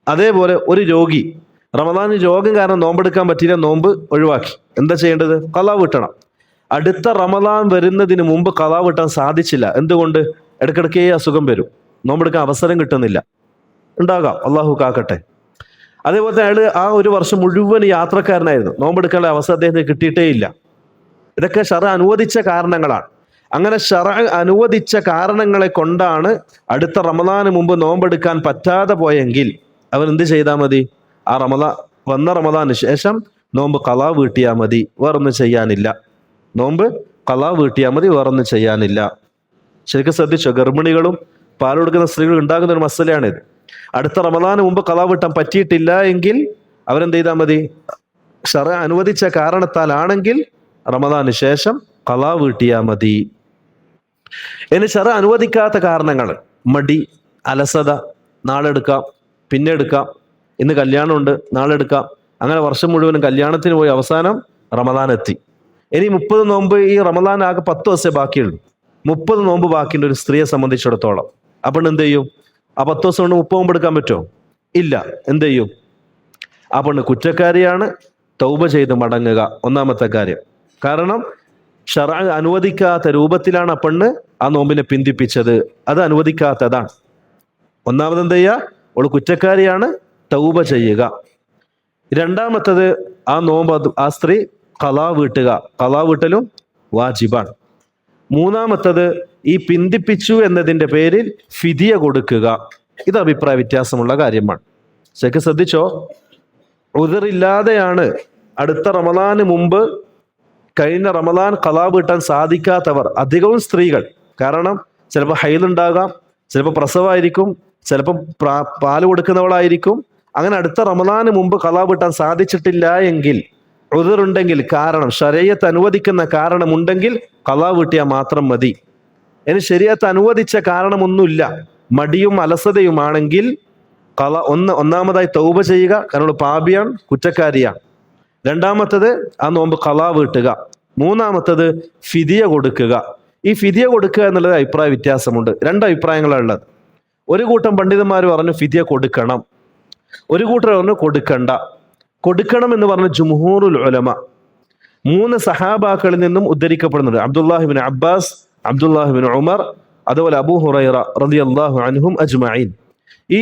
അതേപോലെ ഒരു രോഗി റമദാന് രോഗം കാരണം നോമ്പെടുക്കാൻ പറ്റിയില്ല, നോമ്പ് ഒഴിവാക്കി. എന്താ ചെയ്യേണ്ടത്? ഖളാ വീട്ടണം. അടുത്ത റമദാൻ വരുന്നതിന് മുമ്പ് ഖളാ വീട്ടാൻ സാധിച്ചില്ല. എന്തുകൊണ്ട്? ഇടയ്ക്കിടയ്ക്കേ അസുഖം വരും, നോമ്പെടുക്കാൻ അവസരം കിട്ടുന്നില്ല. ഉണ്ടാകാം, അള്ളാഹു കാക്കട്ടെ. അതേപോലെ അയാൾ ആ ഒരു വർഷം മുഴുവൻ യാത്രക്കാരനായിരുന്നു, നോമ്പെടുക്കാനുള്ള അവസരം അദ്ദേഹത്തിന് കിട്ടിയിട്ടേ ഇല്ല. ഇതൊക്കെ ശറഅ് അനുവദിച്ച കാരണങ്ങളാണ്. അങ്ങനെ ശറഅ് അനുവദിച്ച കാരണങ്ങളെ കൊണ്ടാണ് അടുത്ത റമദാന് മുമ്പ് നോമ്പെടുക്കാൻ പറ്റാതെ പോയെങ്കിൽ അവൻ എന്ത് ചെയ്താൽ മതി? ആ വന്ന റമദാന് ശേഷം നോമ്പ് ഖളാ വീട്ടിയാൽ മതി, വേറൊന്നും ചെയ്യാനില്ല. നോമ്പ് ഖളാ വീട്ടിയാൽ മതി, വേറൊന്നും ചെയ്യാനില്ല. ശരിക്കും ശ്രദ്ധിച്ചോ? ഗർഭിണികളും പാൽ കൊടുക്കുന്ന സ്ത്രീകൾ ഉണ്ടാകുന്ന ഒരു മസലയാണിത്. അടുത്ത റമദാന് മുമ്പ് ഖളാ വീട്ടാൻ പറ്റിയിട്ടില്ല എങ്കിൽ അവരെന്ത് ചെയ്താൽ മതി? ശറഅ് അനുവദിച്ച കാരണത്താലാണെങ്കിൽ റമദാന് ശേഷം ഖളാ വീട്ടിയാൽ മതി. ഇനി ശറഅ് അനുവദിക്കാത്ത കാരണങ്ങൾ, മടി, അലസത, നാളെ എടുക്കാം, പിന്നെ എടുക്കാം, ഇന്ന് കല്യാണമുണ്ട്, നാളെ എടുക്കാം, അങ്ങനെ വർഷം മുഴുവനും കല്യാണത്തിന് പോയി അവസാനം റമദാൻ എത്തി. ഇനി 30 നോമ്പ്, ഈ റമദാൻ ആകെ 10 ദിവസമേ ബാക്കിയുള്ളൂ. 30 നോമ്പ് ബാക്കിയുണ്ട് ഒരു സ്ത്രീയെ സംബന്ധിച്ചിടത്തോളം. അപ്പോൾ എന്ത് ചെയ്യും? ആ 10 ദിവസം കൊണ്ട് 30 നോമ്പ് എടുക്കാൻ പറ്റുമോ? ഇല്ല. എന്ത് ചെയ്യും? ആ പെണ്ണ് കുറ്റക്കാരിയാണ്, തൗബ ചെയ്ത് മടങ്ങുക. ഒന്നാമത്തെ കാര്യം. കാരണം ശറഅ് അനുവദിക്കാത്ത രൂപത്തിലാണ് ആ പെണ്ണ് ആ നോമ്പിനെ പിന്തിപ്പിച്ചത്. അത് അനുവദിക്കാത്തതാണ്. ഒന്നാമത് എന്ത് ചെയ്യുക? അവൾ കുറ്റക്കാരിയാണ്, തൗബ ചെയ്യുക. രണ്ടാമത്തത്, ആ നോമ്പ് ആ സ്ത്രീ ഖളാ വീട്ടുക. ഖളാ വീട്ടലും വാജിബാണ്. മൂന്നാമത്തത്, ഈ പിന്തിപ്പിച്ചു എന്നതിൻ്റെ പേരിൽ ഫിദിയ കൊടുക്കുക. ഇത് അഭിപ്രായ വ്യത്യാസമുള്ള കാര്യമാണ്. ശരിക്കും ശ്രദ്ധിച്ചോ? ഉദറില്ലാതെയാണ് അടുത്ത റമദാന് മുമ്പ് കഴിഞ്ഞ റമദാൻ ഖളാ വീട്ടാൻ സാധിക്കാത്തവർ, അധികവും സ്ത്രീകൾ. കാരണം ചിലപ്പോൾ ഹൈലുണ്ടാകാം, ചിലപ്പോൾ പ്രസവമായിരിക്കും, ചിലപ്പോൾ പാല് കൊടുക്കുന്നവളായിരിക്കും. അങ്ങനെ അടുത്ത റമദാന് മുമ്പ് ഖളാ വീട്ടാൻ സാധിച്ചിട്ടില്ല എങ്കിൽ, ഉദറുണ്ടെങ്കിൽ, കാരണം ശരീഅത്ത് അനുവദിക്കുന്ന കാരണമുണ്ടെങ്കിൽ ഖളാ വീട്ടിയാൽ മാത്രം മതി. ഇനി ശരീഅത്ത് അനുവദിച്ച കാരണമൊന്നുമില്ല, മടിയും അലസതയുമാണെങ്കിൽ ഒന്നാമതായി തൗബ ചെയ്യുക, കാരണം പാപിയാണ്, കുറ്റക്കാരിയാണ്. രണ്ടാമത്തത്, ആ നോമ്പ് ഖളാ വീട്ടുക. മൂന്നാമത്തത്, ഫിദിയ കൊടുക്കുക. ഈ ഫിദിയ കൊടുക്കുക എന്നുള്ളത് അഭിപ്രായ വ്യത്യാസമുണ്ട്. 2 അഭിപ്രായങ്ങളാണ് ഉള്ളത്. ഒരു കൂട്ടം പണ്ഡിതന്മാർ പറഞ്ഞു ഫിദിയ കൊടുക്കണം, ഒരു കൂട്ടർ പറഞ്ഞു കൊടുക്കണ്ട. കൊടുക്കണം എന്ന് പറഞ്ഞ ജുംഹൂറുൽ ഉലമ 3 സഹാബാക്കളിൽ നിന്നും ഉദ്ധരിക്കപ്പെടുന്നുണ്ട്. അബ്ദുല്ലാഹിബ്നു അബ്ബാസ്, അബ്ദുല്ലാഹിബ്നു ഉമർ, അതുപോലെ അബൂ ഹുറൈറ റളിയല്ലാഹു അൻഹും അജ്മഈൻ. ഈ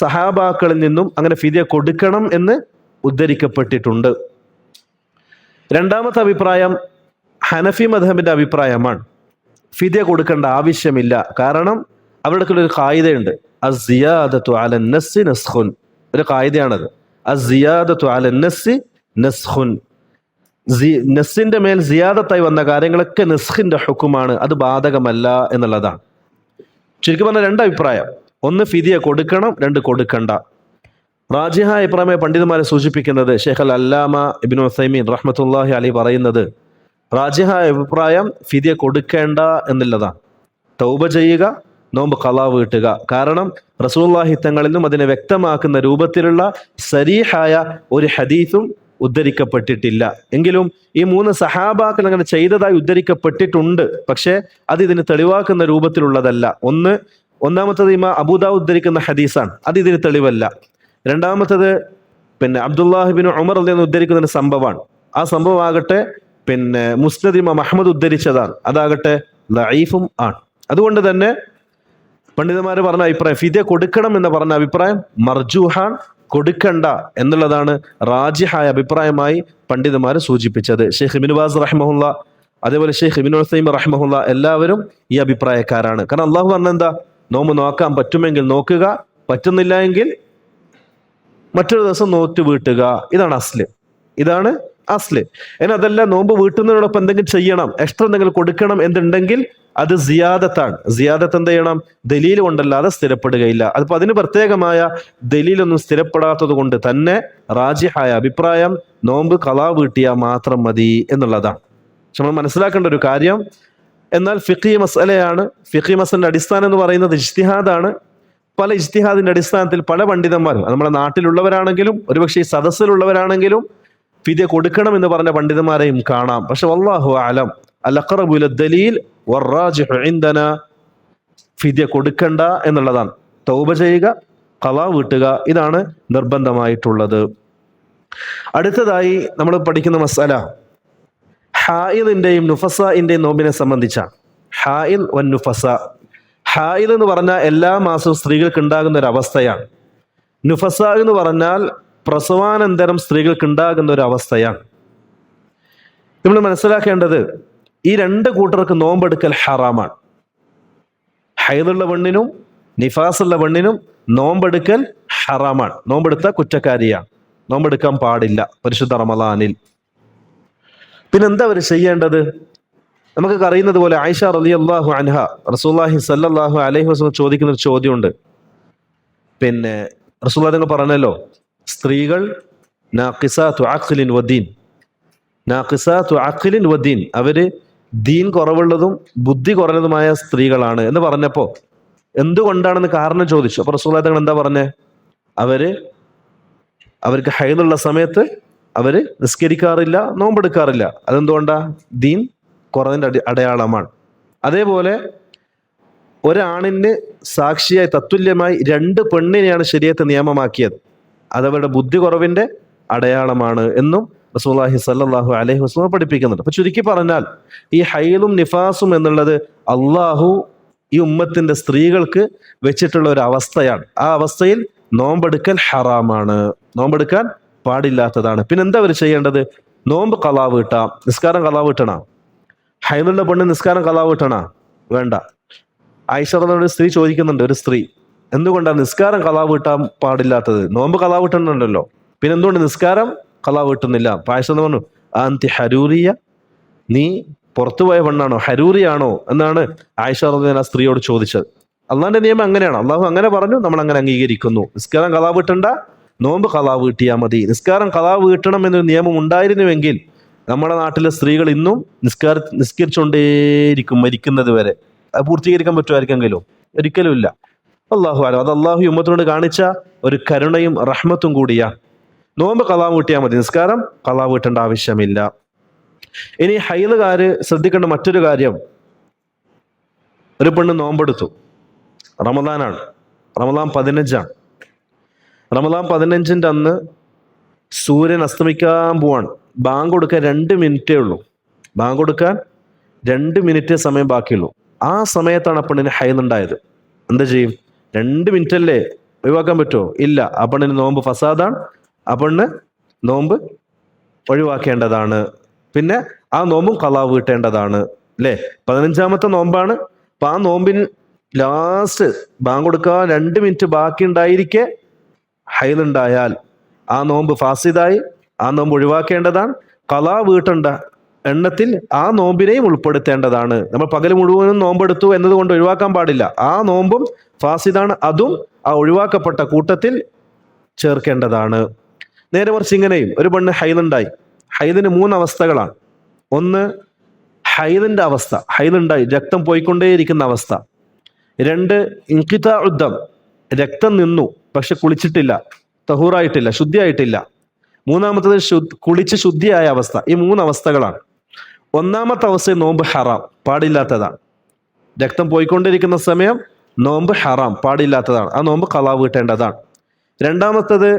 സഹാബാക്കളിൽ നിന്നും അങ്ങനെ ഫിദിയ കൊടുക്കണം എന്ന് ഉദ്ധരിക്കപ്പെട്ടിട്ടുണ്ട്. രണ്ടാമത്തെ അഭിപ്രായം ഹനഫി മദ്ഹബിന്റെ അഭിപ്രായമാണ്. ഫിദിയ കൊടുക്കേണ്ട ആവശ്യമില്ല. കാരണം അവരുടെ ഒരു ഖായിദയുണ്ട്, അസ്സിയാദതു അലൻ നസ്സി നസ്ഖുൻ. ഒരു ഖായിദയാണത്. അസ്സിയാദതു അലൻ നസ്സി നസ്ഖുൻ. നസ്സിന്റെ മേൽ സിയാദത്തായി വന്ന കാര്യങ്ങളൊക്കെ നസ്ഖിന്റെ ഹുക്കുമാണ്, അത് ബാധകമല്ല എന്നുള്ളതാണ്. ശരിക്കും പറഞ്ഞ 2 അഭിപ്രായം. ഒന്ന്, ഫിദിയ കൊടുക്കണം, 2, കൊടുക്കണ്ട. റാജിഹ അഭിപ്രായമായ പണ്ഡിതന്മാരെ സൂചിപ്പിക്കുന്നത് ഷെയ്ഖ് അൽ അല്ലാമ ഇബ്നു ഉസൈമീൻ റഹ്മത്തുള്ളാഹി അലൈഹി പറയുന്നത്, റാജിഹ അഭിപ്രായം ഫിദിയ കൊടുക്കേണ്ട എന്നുള്ളതാണ്. തൗബ ചെയ്യുക, നോമ്പ് ഖളാ വീട്ടുക. കാരണം റസൂലുള്ളാഹി തങ്ങളിൽ നിന്നും അതിനെ വ്യക്തമാക്കുന്ന രൂപത്തിലുള്ള സരീഹായ ഒരു ഹദീസും ഉദ്ധരിക്കപ്പെട്ടിട്ടില്ല. എങ്കിലും ഈ 3 സഹാബാക്കൾ അങ്ങനെ ചെയ്തതായി ഉദ്ധരിക്കപ്പെട്ടിട്ടുണ്ട്. പക്ഷേ അത് ഇതിന് തെളിവാക്കുന്ന രൂപത്തിലുള്ളതല്ല. ഒന്നാമത്തത് ഇമാം അബൂദാവൂദ് ഉദ്ധരിക്കുന്ന ഹദീസാണ്, അത് ഇതിന് തെളിവല്ല. രണ്ടാമത്തത് അബ്ദുല്ലാഹിബ്നു ഉമർ എന്ന് ഉദ്ധരിക്കുന്ന സംഭവമാണ്. ആ സംഭവം ആകട്ടെ മുസ്നദ് ഇമാം അഹ്മദ് ഉദ്ധരിച്ചതാണ്, അതാകട്ടെ ലഈഫും ആണ്. അതുകൊണ്ട് തന്നെ പണ്ഡിതന്മാർ പറഞ്ഞ അഭിപ്രായം ഫിദിയ കൊടുക്കണം എന്ന് പറഞ്ഞ അഭിപ്രായം മർജൂഹാൻ, കൊടുക്കണ്ട എന്നുള്ളതാണ് റാജിഹായ അഭിപ്രായമായി പണ്ഡിതന്മാർ സൂചിപ്പിച്ചത്. ഷെയ്ഖ് ഇബ്നു ബാസ് റഹ്മഹുല്ല, അതേപോലെ ഷെയ്ഖ് ഇബ്നു ഉസൈമീൻ റഹ്മഹുല്ല, എല്ലാവരും ഈ അഭിപ്രായക്കാരാണ്. കാരണം അള്ളാഹു പറഞ്ഞെന്താ? നോമ്പ് നോക്കാൻ പറ്റുമെങ്കിൽ നോക്കുക, പറ്റുന്നില്ല എങ്കിൽ മറ്റൊരു ദിവസം നോറ്റ് വീട്ടുക. ഇതാണ് അസ്ല്. ഇതാണ് അസ്ല്. ഇനി അതല്ല, നോമ്പ് വീട്ടുന്നതിനോടൊപ്പം എന്തെങ്കിലും ചെയ്യണം, എക്സ്ട്രാ എന്തെങ്കിലും കൊടുക്കണം എന്നുണ്ടെങ്കിൽ അത് സിയാദത്താണ്. സിയാദത്ത് എന്ത് ചെയ്യണം? ദലീൽ കൊണ്ടല്ലാതെ സ്ഥിരപ്പെടുകയില്ല. അതിപ്പോ അതിന് പ്രത്യേകമായ ദലീലൊന്നും സ്ഥിരപ്പെടാത്തത് കൊണ്ട് തന്നെ റാജിഹായ അഭിപ്രായം നോമ്പ് ഖളാ വീട്ടിയാൽ മാത്രം മതി എന്നുള്ളതാണ്. പക്ഷെ നമ്മൾ മനസ്സിലാക്കേണ്ട ഒരു കാര്യം, എന്നാൽ ഫിഖ്ഹി മസലയാണ്. ഫിഖ്ഹി മസലിന്റെ അടിസ്ഥാനം എന്ന് പറയുന്നത് ഇജ്തിഹാദാണ്. പല ഇജ്തിഹാദിന്റെ അടിസ്ഥാനത്തിൽ പല പണ്ഡിതന്മാരും, നമ്മുടെ നാട്ടിലുള്ളവരാണെങ്കിലും ഒരുപക്ഷെ ഈ സദസ്സിലുള്ളവരാണെങ്കിലും ഫിദ്യ കൊടുക്കണം എന്ന് പറഞ്ഞ പണ്ഡിതന്മാരെയും കാണാം. പക്ഷെ വല്ലാഹു അലം, അൽ അഖ്റബു ഇല ദലീൽ വറാജിഹു ഇൻദനാ, ഫിദ്യ കൊടുക്കണ്ട എന്നുള്ളതാണ്. തൗബ ചെയ്യുക, ഖളാ വീട്ടുക, ഇതാണ് നിർബന്ധമായിട്ടുള്ളത്. അടുത്തതായി നമ്മൾ പഠിക്കുന്ന മസല ഹായിദിന്റെയും നുഫസാഇന്റെയും നോമ്പിനെ സംബന്ധിച്ചാണ്. ഹായിദ് വൻ നുഫസ. ഹായിദ് എന്ന് പറഞ്ഞാൽ എല്ലാ മാസവും സ്ത്രീകൾക്ക് ഉണ്ടാകുന്ന ഒരു അവസ്ഥയാണ്. നുഫസ എന്ന് പറഞ്ഞാൽ പ്രസവാനന്തരം സ്ത്രീകൾക്ക് ഉണ്ടാകുന്ന ഒരു അവസ്ഥയാണ്. നമ്മൾ മനസ്സിലാക്കേണ്ടത്, ഈ രണ്ട് കൂട്ടർക്ക് നോമ്പെടുക്കൽ ഹറാമാണ്. ഹൈദുള്ള പെണ്ണിനും നിഫാസുള്ള പെണ്ണിനും നോമ്പെടുക്കൽ ഹറാമാണ്. നോമ്പെടുത്ത കുറ്റക്കാരിയാണ്. നോമ്പെടുക്കാൻ പാടില്ല പരിശുദ്ധ റമളാനിൽ. പിന്നെന്താ അവർ ചെയ്യേണ്ടത്? നമുക്കൊക്കെ അറിയുന്നത് പോലെ ആയിഷ റളിയല്ലാഹു അൻഹ റസൂലുള്ളാഹി സ്വല്ലല്ലാഹു അലൈഹി വസല്ലം ചോദിക്കുന്ന ഒരു ചോദ്യമുണ്ട്. പിന്നെ റസൂലുള്ളാഹി തങ്ങൾ പറഞ്ഞല്ലോ, സ്ത്രീകൾ നാഖിസാതു അഖ്ലിൻ വദീൻ, നാഖിസാതു അഖ്ലിൻ വദീൻ, അവര് ദീൻ കുറവുള്ളതും ബുദ്ധി കുറഞ്ഞതുമായ സ്ത്രീകളാണ് എന്ന് പറഞ്ഞപ്പോ എന്തുകൊണ്ടാണെന്ന് കാരണം ചോദിച്ചു. അപ്പൊ റസൂലുള്ളാഹി തങ്ങൾ എന്താ പറഞ്ഞേ? അവർക്ക് ഹൈദുള്ള സമയത്ത് അവര് നിസ്കരിക്കാറില്ല, നോമ്പെടുക്കാറില്ല. അതെന്തുകൊണ്ടാ? ദീൻ കുറഞ്ഞതിന്റെ അടയാളമാണ്. അതേപോലെ ഒരാണിന് സാക്ഷിയായി തത്തുല്യമായി രണ്ട് പെണ്ണിനെയാണ് ശരീഅത്ത് നിയമമാക്കിയത്. അതവരുടെ ബുദ്ധി കുറവിന്റെ അടയാളമാണ് എന്നും റസൂലുള്ളാഹി സ്വല്ലല്ലാഹു അലൈഹി വസല്ലം പഠിപ്പിക്കുന്നുണ്ട്. അപ്പൊ ചുരുക്കി പറഞ്ഞാൽ ഈ ഹൈലും നിഫാസും എന്നുള്ളത് അള്ളാഹു ഈ ഉമ്മത്തിന്റെ സ്ത്രീകൾക്ക് വെച്ചിട്ടുള്ള ഒരു അവസ്ഥയാണ്. ആ അവസ്ഥയിൽ നോമ്പെടുക്കൽ ഹറാമാണ്, നോമ്പെടുക്കാൻ പാടില്ലാത്തതാണ്. പിന്നെന്താ അവർ ചെയ്യേണ്ടത്? നോമ്പ് ഖളാ വീട്ടാം. നിസ്കാരം ഖളാ വീട്ടണ? ഹൈലുള്ള പെണ്ണ് നിസ്കാരം ഖളാ വീട്ടണ? വേണ്ട. ആയിഷ റളിയല്ലാഹു സ്ത്രീ ചോദിക്കുന്നുണ്ട്, ഒരു സ്ത്രീ, എന്തുകൊണ്ടാണ് നിസ്കാരം ഖളാ വീട്ടാൻ പാടില്ലാത്തത്? നോമ്പ് ഖളാ വീട്ടണുണ്ടല്ലോ, പിന്നെ എന്തുകൊണ്ട് നിസ്കാരം ഖളാ വീട്ടുന്നില്ല? ആയിഷ പറഞ്ഞു, അന്തി ഹരൂറിയ, നീ പുറത്തുപോയ പെണ്ണാണോ, ഹരൂറിയാണോ എന്നാണ് ആയിഷ റളിയല്ലാഹു സ്ത്രീയോട് ചോദിച്ചത്. അള്ളാഹിന്റെ നിയമം അങ്ങനെയാണ്. അള്ളാഹു അങ്ങനെ പറഞ്ഞു, നമ്മൾ അങ്ങനെ അംഗീകരിക്കുന്നു. നിസ്കാരം ഖളാ വീട്ടണ്ട, നോമ്പ് ഖളാ വീട്ടിയാൽ മതി. നിസ്കാരം ഖളാ വീട്ടണം എന്നൊരു നിയമം ഉണ്ടായിരുന്നുവെങ്കിൽ നമ്മുടെ നാട്ടിലെ സ്ത്രീകൾ ഇന്നും നിസ്കരിച്ചുകൊണ്ടേയിരിക്കും മരിക്കുന്നത് വരെ. അത് പൂർത്തീകരിക്കാൻ പറ്റുമായിരിക്കെങ്കിലും? ഒരിക്കലും ഇല്ല. അള്ളാഹു അലം. അത് അള്ളാഹു ഉമ്മത്തിനോട് കാണിച്ച ഒരു കരുണയും റഹ്മത്തും കൂടിയാണ്. നോമ്പ് ഖളാ വീട്ടിയാൽ മതി, നിസ്കാരം ഖളാ വീട്ടേണ്ട ആവശ്യമില്ല. ഇനി ഹൈലുകാര് ശ്രദ്ധിക്കേണ്ട മറ്റൊരു കാര്യം, ഒരു പെണ്ണ് നോമ്പെടുത്തു, റമദാനാണ്, റമദാൻ 15 റമദാൻ 15 അന്ന് സൂര്യൻ അസ്തമിക്കാൻ പോവാണ്. ബാങ്ക് കൊടുക്കാൻ 2 മിനിറ്റേ ഉള്ളൂ. ബാങ്ക് കൊടുക്കാൻ 2 മിനിറ്റേ സമയം ബാക്കിയുള്ളൂ. ആ സമയത്താണ് ആ പെണ്ണിന് ഹൈലുണ്ടായത്. എന്താ ചെയ്യും? 2 മിനിറ്റ് അല്ലേ, ഒഴിവാക്കാൻ പറ്റുമോ? ഇല്ല. ആ പെണ്ണിന് നോമ്പ് ഫസാദാണ്. ആ പെണ്ണ് നോമ്പ് ഒഴിവാക്കേണ്ടതാണ്. പിന്നെ ആ നോമ്പും ഖളാ വീട്ടേണ്ടതാണ്. അല്ലേ? 15ാമത്തെ നോമ്പാണ്. അപ്പൊ ആ നോമ്പിന് ലാസ്റ്റ് ബാങ്ക് കൊടുക്കാൻ 2 മിനിറ്റ് ബാക്കി ഉണ്ടായിരിക്കെ ഹൈലുണ്ടായാൽ ആ നോമ്പ് ഫാസിദായി. ആ നോമ്പ് ഒഴിവാക്കേണ്ടതാണ്. ഖളാ വീട്ടേണ്ട എണ്ണത്തിൽ ആ നോമ്പിനെയും ഉൾപ്പെടുത്തേണ്ടതാണ്. നമ്മൾ പകൽ മുഴുവനും നോമ്പെടുത്തു എന്നതുകൊണ്ട് ഒഴിവാക്കാൻ പാടില്ല. ആ നോമ്പും ഫാസിദാണ്, അതും ആ ഒഴിവാക്കപ്പെട്ട കൂട്ടത്തിൽ ചേർക്കേണ്ടതാണ്. നേരെ മറിച്ച് ഇങ്ങനെയും ഒരു പെണ്ണ് ഹൈലുണ്ടായി. ഹൈദിന് 3 അവസ്ഥകളാണ്. ഒന്ന്, ഹൈദിന്റെ അവസ്ഥ, ഹൈലുണ്ടായി രക്തം പോയിക്കൊണ്ടേയിരിക്കുന്ന അവസ്ഥ. 2, ഇൻഖിതാഉദ്ദം, രക്തം നിന്നു പക്ഷെ കുളിച്ചിട്ടില്ല, തഹൂറായിട്ടില്ല, ശുദ്ധിയായിട്ടില്ല. 3ാമത്തത് കുളിച്ച് ശുദ്ധിയായ അവസ്ഥ. ഈ 3 അവസ്ഥകളാണ്. 1ാമത്തെ അവസ്ഥ നോമ്പ് ഹറാം, പാടില്ലാത്തതാണ്. രക്തം പോയിക്കൊണ്ടിരിക്കുന്ന സമയം നോമ്പ് ഹറാം, പാടില്ലാത്തതാണ്. ആ നോമ്പ് ഖളാ വീട്ടേണ്ടതാണ്. 2ാമത്തത്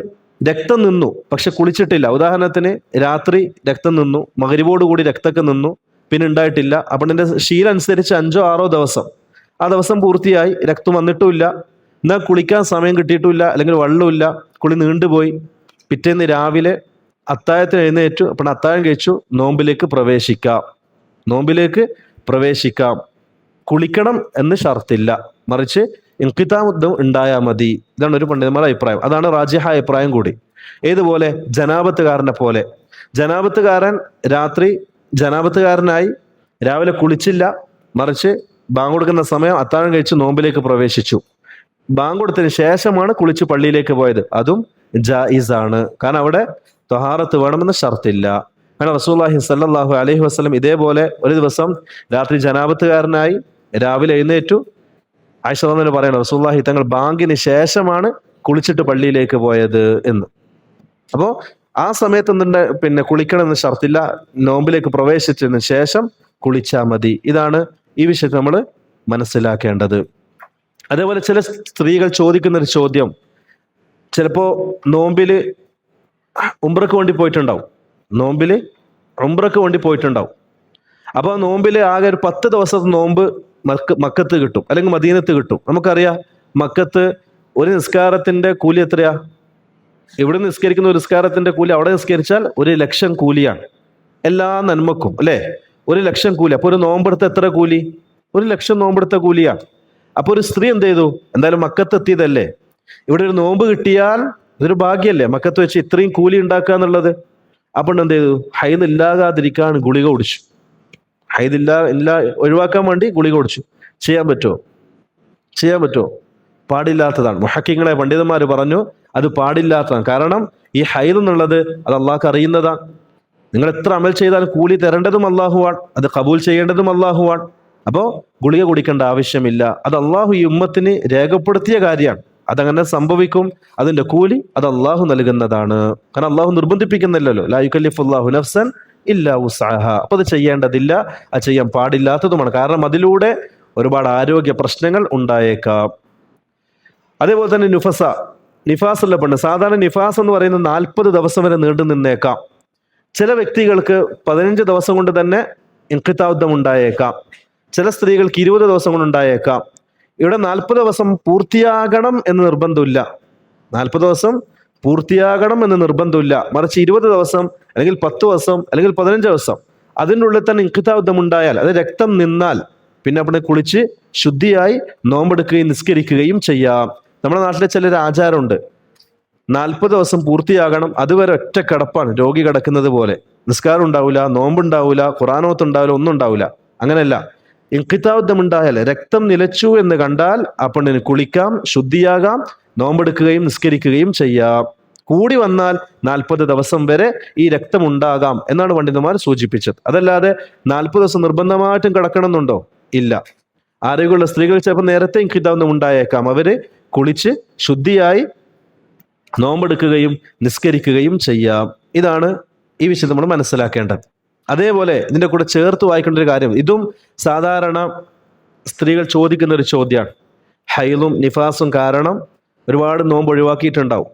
രക്തം നിന്നു പക്ഷെ കുളിച്ചിട്ടില്ല. ഉദാഹരണത്തിന് രാത്രി രക്തം നിന്നു, മഗ്‌രിബോടുകൂടി രക്തമൊക്കെ നിന്നു, പിന്നെ ഉണ്ടായിട്ടില്ല. അപ്പം എൻ്റെ ശീലം അനുസരിച്ച് 5ഓ 6ഓ ദിവസം, ആ ദിവസം പൂർത്തിയായി, രക്തം വന്നിട്ടുമില്ല, എന്നാൽ കുളിക്കാൻ സമയം കിട്ടിയിട്ടുമില്ല, അല്ലെങ്കിൽ വെള്ളമില്ല, കുളി നീണ്ടുപോയി. പിറ്റേന്ന് രാവിലെ അത്താഴത്തിന് എഴുന്നേറ്റു, അപ്പം അത്താഴം കഴിച്ചു, നോമ്പിലേക്ക് പ്രവേശിക്കാം. കുളിക്കണം എന്ന് ഷർത്തില്ല, മറിച്ച് ഇൻഖിതാഉദ്ദം ഉണ്ടായാൽ മതി. ഇതാണ് ഒരു പണ്ഡിതന്മാരുടെ അഭിപ്രായം. അതാണ് റാജിഹായ അഭിപ്രായം കൂടി. ഏതുപോലെ? ജനാപത്തുകാരനെ പോലെ. ജനാപത്തുകാരൻ രാത്രി ജനാപത്തുകാരനായി രാവിലെ കുളിച്ചില്ല, മറിച്ച് ബാങ്ക് കൊടുക്കുന്ന സമയം അത്താഴം കഴിച്ച് നോമ്പിലേക്ക് പ്രവേശിച്ചു. ബാങ്ക് കൊടുത്തതിന് ശേഷമാണ് കുളിച്ച് പള്ളിയിലേക്ക് പോയത്. അതും ജായിസ് ആണ്. കാരണം അവിടെ ത്വഹാറത്ത് വേണമെന്ന് ഷർത്തില്ല. കാരണം റസൂലുള്ളാഹി സ്വല്ലല്ലാഹു അലൈഹി വസല്ലം ഇതേപോലെ ഒരു ദിവസം രാത്രി ജനാപത്തുകാരനായി രാവിലെ എഴുന്നേറ്റു. ആയിഷ റളിയല്ലാഹു അൻഹ പറയണം, റസൂലുള്ളാഹി തങ്ങൾ ബാങ്കിന് ശേഷമാണ് കുളിച്ചിട്ട് പള്ളിയിലേക്ക് പോയത് എന്ന്. അപ്പോ ആ സമയത്ത് പിന്നെ കുളിക്കണമെന്ന് ഷർത്തില്ല. നോമ്പിലേക്ക് പ്രവേശിച്ചതിന് ശേഷം കുളിച്ചാൽ മതി. ഇതാണ് ഈ വിഷയത്തിൽ നമ്മൾ മനസ്സിലാക്കേണ്ടത്. അതേപോലെ ചില സ്ത്രീകൾ ചോദിക്കുന്ന ഒരു ചോദ്യം, ചിലപ്പോ നോമ്പില് ഉംറക്ക് വേണ്ടി പോയിട്ടുണ്ടാവും. നോമ്പില് ഉംറക്ക് വേണ്ടി പോയിട്ടുണ്ടാവും. അപ്പൊ നോമ്പില് ആകെ ഒരു 10 ദിവസത്തെ നോമ്പ് മക്കത്ത് കിട്ടും, അല്ലെങ്കിൽ മദീനത്ത് കിട്ടും. നമുക്കറിയാം മക്കത്ത് ഒരു നിസ്കാരത്തിന്റെ കൂലി എത്രയാ? ഇവിടെ നിസ്കരിക്കുന്ന ഒരു നിസ്കാരത്തിന്റെ കൂലി അവിടെ നിസ്കരിച്ചാൽ 1,00,000 കൂലിയാണ്. എല്ലാ നന്മക്കും അല്ലെ 1,00,000 കൂലി. അപ്പൊ ഒരു നോമ്പെടുത്ത എത്ര കൂലി? 1,00,000 നോമ്പെടുത്ത കൂലിയാണ്. അപ്പൊ ഒരു സ്ത്രീ എന്ത് ചെയ്തു? എന്തായാലും മക്കത്ത് എത്തിയതല്ലേ, ഇവിടെ ഒരു നോമ്പ് കിട്ടിയാൽ ഇതൊരു ഭാഗ്യല്ലേ, മക്കത്ത് വെച്ച് ഇത്രയും കൂലി ഉണ്ടാക്കുക എന്നുള്ളത്. അപ്പൊ എന്ത് ചെയ്തു? ഹൈദ് ഇല്ലാകാതിരിക്കാൻ ഗുളിക കുടിച്ചു. ഹൈദില്ല ഒഴിവാക്കാൻ വേണ്ടി ഗുളിക കുടിച്ചു. ചെയ്യാൻ പറ്റുമോ? ചെയ്യാൻ പറ്റുമോ? പാടില്ലാത്തതാണ്. മുഹക്കിങ്ങളെ പണ്ഡിതന്മാർ പറഞ്ഞു അത് പാടില്ലാത്തതാണ്. കാരണം ഈ ഹൈദ് എന്നുള്ളത് അത് അള്ളാഹ്ക്ക് അറിയുന്നതാണ്. നിങ്ങൾ എത്ര അമൽ ചെയ്താലും കൂലി തരേണ്ടതും അള്ളാഹുവാണ്, അത് കബൂൽ ചെയ്യേണ്ടതും അള്ളാഹുവാണ്. അപ്പോ ഗുളിക കുടിക്കേണ്ട ആവശ്യമില്ല. അത് അള്ളാഹു ഈ ഉമ്മത്തിന് രേഖപ്പെടുത്തിയ കാര്യമാണ്. അതങ്ങനെ സംഭവിക്കും. അതിന്റെ കൂലി അത് അള്ളാഹു നൽകുന്നതാണ്. കാരണം അള്ളാഹു നിർബന്ധിപ്പിക്കുന്നില്ലല്ലോ. ലാ യുകല്ലിഫുല്ലാഹു നഫ്സൻ ഇല്ലാ വുസ്അഹ. അപ്പൊ അത് ചെയ്യേണ്ടതില്ല, അത് ചെയ്യാൻ പാടില്ലാത്തതുമാണ്. കാരണം അതിലൂടെ ഒരുപാട് ആരോഗ്യ പ്രശ്നങ്ങൾ ഉണ്ടായേക്കാം. അതേപോലെ തന്നെ നിഫാസുള്ള പെണ്ണ്, സാധാരണ നിഫാസ് എന്ന് പറയുന്നത് 40 ദിവസം വരെ നീണ്ടു നിന്നേക്കാം. ചില വ്യക്തികൾക്ക് 15 ദിവസം കൊണ്ട് തന്നെ ഇൻഖിതാഉദ്ദം ഉണ്ടായേക്കാം. ചില സ്ത്രീകൾക്ക് 20 ദിവസം കൊണ്ട് ഉണ്ടായേക്കാം. ഇവിടെ 40 ദിവസം പൂർത്തിയാകണം എന്ന് നിർബന്ധമില്ല. 40 ദിവസം പൂർത്തിയാകണം എന്ന് നിർബന്ധമില്ല. മറിച്ച് 20 ദിവസം അല്ലെങ്കിൽ 10 ദിവസം അല്ലെങ്കിൽ 15 ദിവസം അതിനുള്ളിൽ തന്നെ ഇൻഖിതാഉദ്ദം ഉണ്ടായാൽ, അത് രക്തം നിന്നാൽ പിന്നെ അവിടെ കുളിച്ച് ശുദ്ധിയായി നോമ്പെടുക്കുകയും നിസ്കരിക്കുകയും ചെയ്യാം. നമ്മുടെ നാട്ടിലെ ചിലൊരു ആചാരമുണ്ട്, 40 ദിവസം പൂർത്തിയാകണം, അതുവരെ ഒറ്റ കിടപ്പാണ്, രോഗി കിടക്കുന്നത് പോലെ. നിസ്കാരം ഉണ്ടാവില്ല, നോമ്പുണ്ടാവില്ല, ഖുർആനോത്ത് ഉണ്ടാവില്ല, ഒന്നും ഉണ്ടാവില്ല. അങ്ങനെയല്ല. ഇൻഖിതാഉദ്ദം ഉണ്ടായാൽ, രക്തം നിലച്ചു എന്ന് കണ്ടാൽ ആ പെണ്ണിന് കുളിക്കാം, ശുദ്ധിയാകാം, നോമ്പെടുക്കുകയും നിസ്കരിക്കുകയും ചെയ്യാം. കൂടി വന്നാൽ 40 ദിവസം വരെ ഈ രക്തം ഉണ്ടാകാം എന്നാണ് പണ്ഡിതന്മാർ സൂചിപ്പിച്ചത്. അതല്ലാതെ 40 ദിവസം നിർബന്ധമായിട്ടും കിടക്കണമെന്നുണ്ടോ? ഇല്ല. ആരോഗ്യമുള്ള സ്ത്രീകൾ ചിലപ്പോൾ നേരത്തെ ഇൻഖിതാഉദ്ദം ഉണ്ടായേക്കാം. അവര് കുളിച്ച് ശുദ്ധിയായി നോമ്പെടുക്കുകയും നിസ്കരിക്കുകയും ചെയ്യാം. ഇതാണ് ഈ വിഷയം നമ്മൾ മനസ്സിലാക്കേണ്ടത്. അതേപോലെ ഇതിന്റെ കൂടെ ചേർത്ത് വായിക്കേണ്ട ഒരു കാര്യം, ഇതും സാധാരണ സ്ത്രീകൾ ചോദിക്കുന്ന ഒരു ചോദ്യമാണ്. ഹൈലും നിഫാസും കാരണം ഒരുപാട് നോമ്പ് ഒഴിവാക്കിയിട്ടുണ്ടാവും.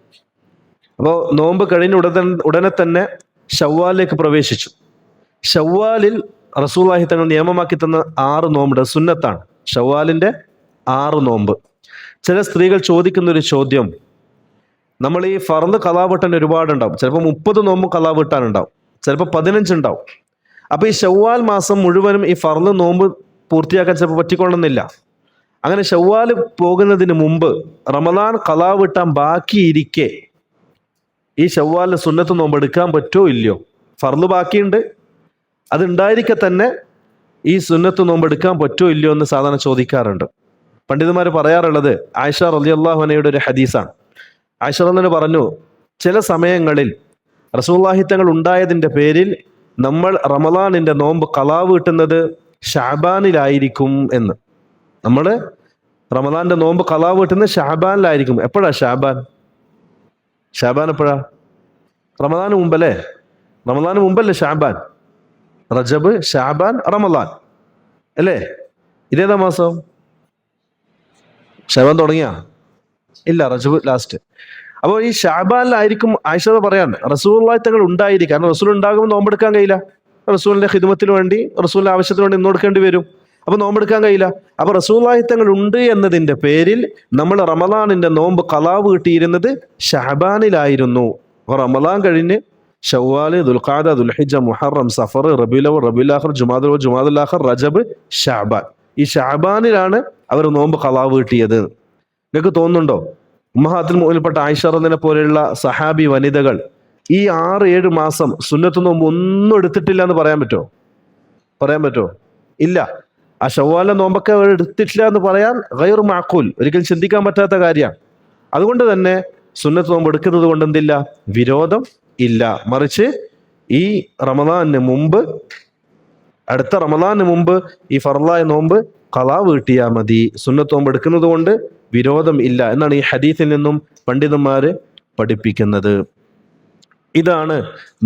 അപ്പോൾ നോമ്പ് കഴിഞ്ഞ ഉടനെ തന്നെ ഷവ്വാലിലേക്ക് പ്രവേശിച്ചു. ഷവ്വാലിൽ റസൂലുള്ളാഹി തങ്ങൾ നിയമമാക്കി തന്ന 6 നോമ്പുണ്ട്, സുന്നത്താണ്. ഷവ്വാലിന്റെ 6 നോമ്പ്. ചില സ്ത്രീകൾ ചോദിക്കുന്ന ഒരു ചോദ്യം, നമ്മൾ ഈ ഫർള് ഖളാ വീട്ടാൻ ഒരുപാടുണ്ടാവും. ചിലപ്പോൾ 30 നോമ്പ് ഖളാ വീട്ടാനുണ്ടാവും, ചിലപ്പോൾ 15 ഉണ്ടാവും. അപ്പൊ ഈ ഷവ്വാൽ മാസം മുഴുവനും ഈ ഫർള് നോമ്പ് പൂർത്തിയാക്കാൻ ചിലപ്പോൾ പറ്റിക്കൊള്ളുന്നില്ല. അങ്ങനെ ഷവ്വാൽ പോകുന്നതിന് മുമ്പ് റമദാൻ ഖളാ വീട്ടാൻ ബാക്കിയിരിക്കെ ഈ ഷവ്വാലിന് സുന്നത്ത് നോമ്പ് എടുക്കാൻ പറ്റുമോ ഇല്ലയോ? ഫർള് ബാക്കിയുണ്ട്, അതുണ്ടായിരിക്കെ തന്നെ ഈ സുന്നത്ത് നോമ്പ് എടുക്കാൻ പറ്റുമോ ഇല്ലയോ എന്ന് സാധാരണ ചോദിക്കാറുണ്ട്. പണ്ഡിതന്മാർ പറയാറുള്ളത് ആയിഷ റളിയല്ലാഹു അൻഹയുടെ ഒരു ഹദീസാണ്. ആയിഷ റളിയല്ലാഹു അൻഹ പറഞ്ഞു, ചില സമയങ്ങളിൽ റസൂലുള്ളാഹി തങ്ങൾ ഉണ്ടായതിന്റെ പേരിൽ നമ്മൾ റമദാനിന്റെ നോമ്പ് ഖളാ വീട്ടുന്നത് ഷഅബാനിലായിരിക്കും എന്ന്. നമ്മൾ റമദാന്റെ നോമ്പ് ഖളാ വീട്ടുന്നത് ഷഅബാനിലായിരിക്കും. എപ്പോഴാ ഷഅബാൻ? ഷഅബാൻ എപ്പോഴാ? റമദാന് മുമ്പല്ലേ? റമദാന് മുമ്പല്ലേ ഷഅബാൻ? റജബ്, ഷഅബാൻ, റമദാൻ അല്ലേ? ഇതേതാ മാസം? ഷഅബാൻ തുടങ്ങിയാ? ഇല്ല, റജബ് ലാസ്റ്റ്. അപ്പോൾ ഈ ഷഅബാനിലായിരിക്കും ആയിഷ പറയാൻ റസൂലുള്ളാഹി തങ്ങൾ ഉണ്ടായിരിക്കും. കാരണം റസൂൽ ഉണ്ടാകുമ്പോൾ നോമ്പെടുക്കാൻ കഴിയില്ല. റസൂലിന്റെ ഖിദ്മത്തിന് വേണ്ടി, റസൂലിന്റെ ആവശ്യത്തിന് വേണ്ടി നോമ്പെടുക്കേണ്ടി വരും. അപ്പൊ നോമ്പെടുക്കാൻ കഴിയില്ല. അപ്പൊ റസൂലുള്ളാഹി തങ്ങൾ ഉണ്ട് എന്നതിന്റെ പേരിൽ നമ്മൾ റമദാനിന്റെ നോമ്പ് ഖളാ വീട്ടിയിരുന്നത് ഷഅബാനിലായിരുന്നു. അപ്പൊ റമദാൻ കഴിഞ്ഞ് ഷവ്വാല്, ദുൽഖഅദ, ദുൽഹിജ്ജ, മുഹറം, സഫർ, റബീഉൽ അവ്വൽ, റബീഉൽ ആഖിർ, ജുമാദുൽ ആഖിർ, റജബ്, ഷഅബാൻ. ഈ ഷഅബാനിലാണ് അവർ നോമ്പ് ഖളാ വീട്ടിയത്. നിങ്ങൾക്ക് തോന്നുന്നുണ്ടോ? ഉമ്മഹാത്തുൽ മുഅ്മിനീൻപ്പെട്ട ആയിഷ റളിയല്ലാഹു അൻഹയെ പോലെയുള്ള സഹാബി വനിതകൾ ഈ 6-7 മാസം സുന്നത്ത് നോമ്പ് ഒന്നും എടുത്തിട്ടില്ല എന്ന് പറയാൻ പറ്റുമോ? പറയാൻ പറ്റുമോ? ഇല്ല. ആ ശവ്വാലിലെ നോമ്പൊക്കെ അവർ എടുത്തിട്ടില്ല എന്ന് പറയാൻ ഗൈറു മഅഖൂൽ, ഒരിക്കലും ചിന്തിക്കാൻ പറ്റാത്ത കാര്യമാണ്. അതുകൊണ്ട് തന്നെ സുന്നത്ത് നോമ്പ് എടുക്കുന്നത് കൊണ്ട് എന്തില്ല? വിരോധം ഇല്ല. മറിച്ച് ഈ റമദാനിന് മുമ്പ്, അടുത്ത റമദാനിന് മുമ്പ് ഈ ഫർളായ നോമ്പ് ഖളാ വീട്ടിയാൽ മതി. സുന്നത്ത് നോമ്പ് എടുക്കുന്നത് കൊണ്ട് വിരോധം ഇല്ല എന്നാണ് ഈ ഹദീസിൽ നിന്നും പണ്ഡിതന്മാര് പഠിപ്പിക്കുന്നത്. ഇതാണ്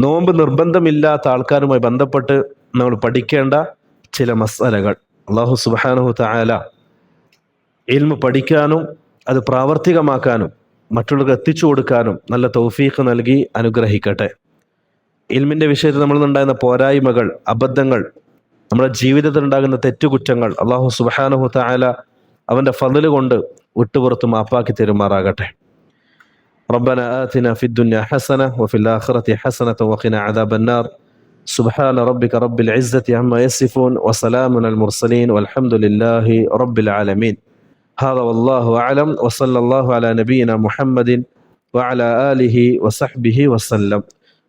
നോമ്പ് നിർബന്ധമില്ലാത്ത ആൾക്കാരുമായി ബന്ധപ്പെട്ട് നമ്മൾ പഠിക്കേണ്ട ചില മസ്അലകൾ. അല്ലാഹു സുബ്ഹാനഹു തആല ഇൽമ് പഠിക്കാനും അത് പ്രാവർത്തികമാക്കാനും മറ്റുള്ളവർക്ക് എത്തിച്ചു കൊടുക്കാനും നല്ല തൗഫീഖ് നൽകി അനുഗ്രഹിക്കട്ടെ. ഇൽമിന്റെ വിഷയത്തിൽ നമ്മളിലുണ്ടാകുന്ന പോരായ്മകൾ, അബദ്ധങ്ങൾ, നമ്മുടെ ജീവിതത്തിൽ ഉണ്ടാകുന്ന തെറ്റുകുറ്റങ്ങൾ അല്ലാഹു സുബ്ഹാനഹു തആല അവന്റെ ഫضل കൊണ്ട് വിട്ടുപുറത്ത് മാപ്പാക്കി തരുമാറാകട്ടെ. ربنا آتنا في الدنيا حسنة وفي الآخرة حسنة وقنا عذاب النار. سبحان ربك رب العزة عما يصفون وسلام على المرسلين والحمد لله رب العالمين. هذا والله أعلم وصلى الله على نبينا محمد وعلى آله وصحبه وسلم.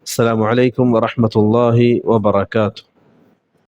السلام عليكم ورحمة الله وبركاته.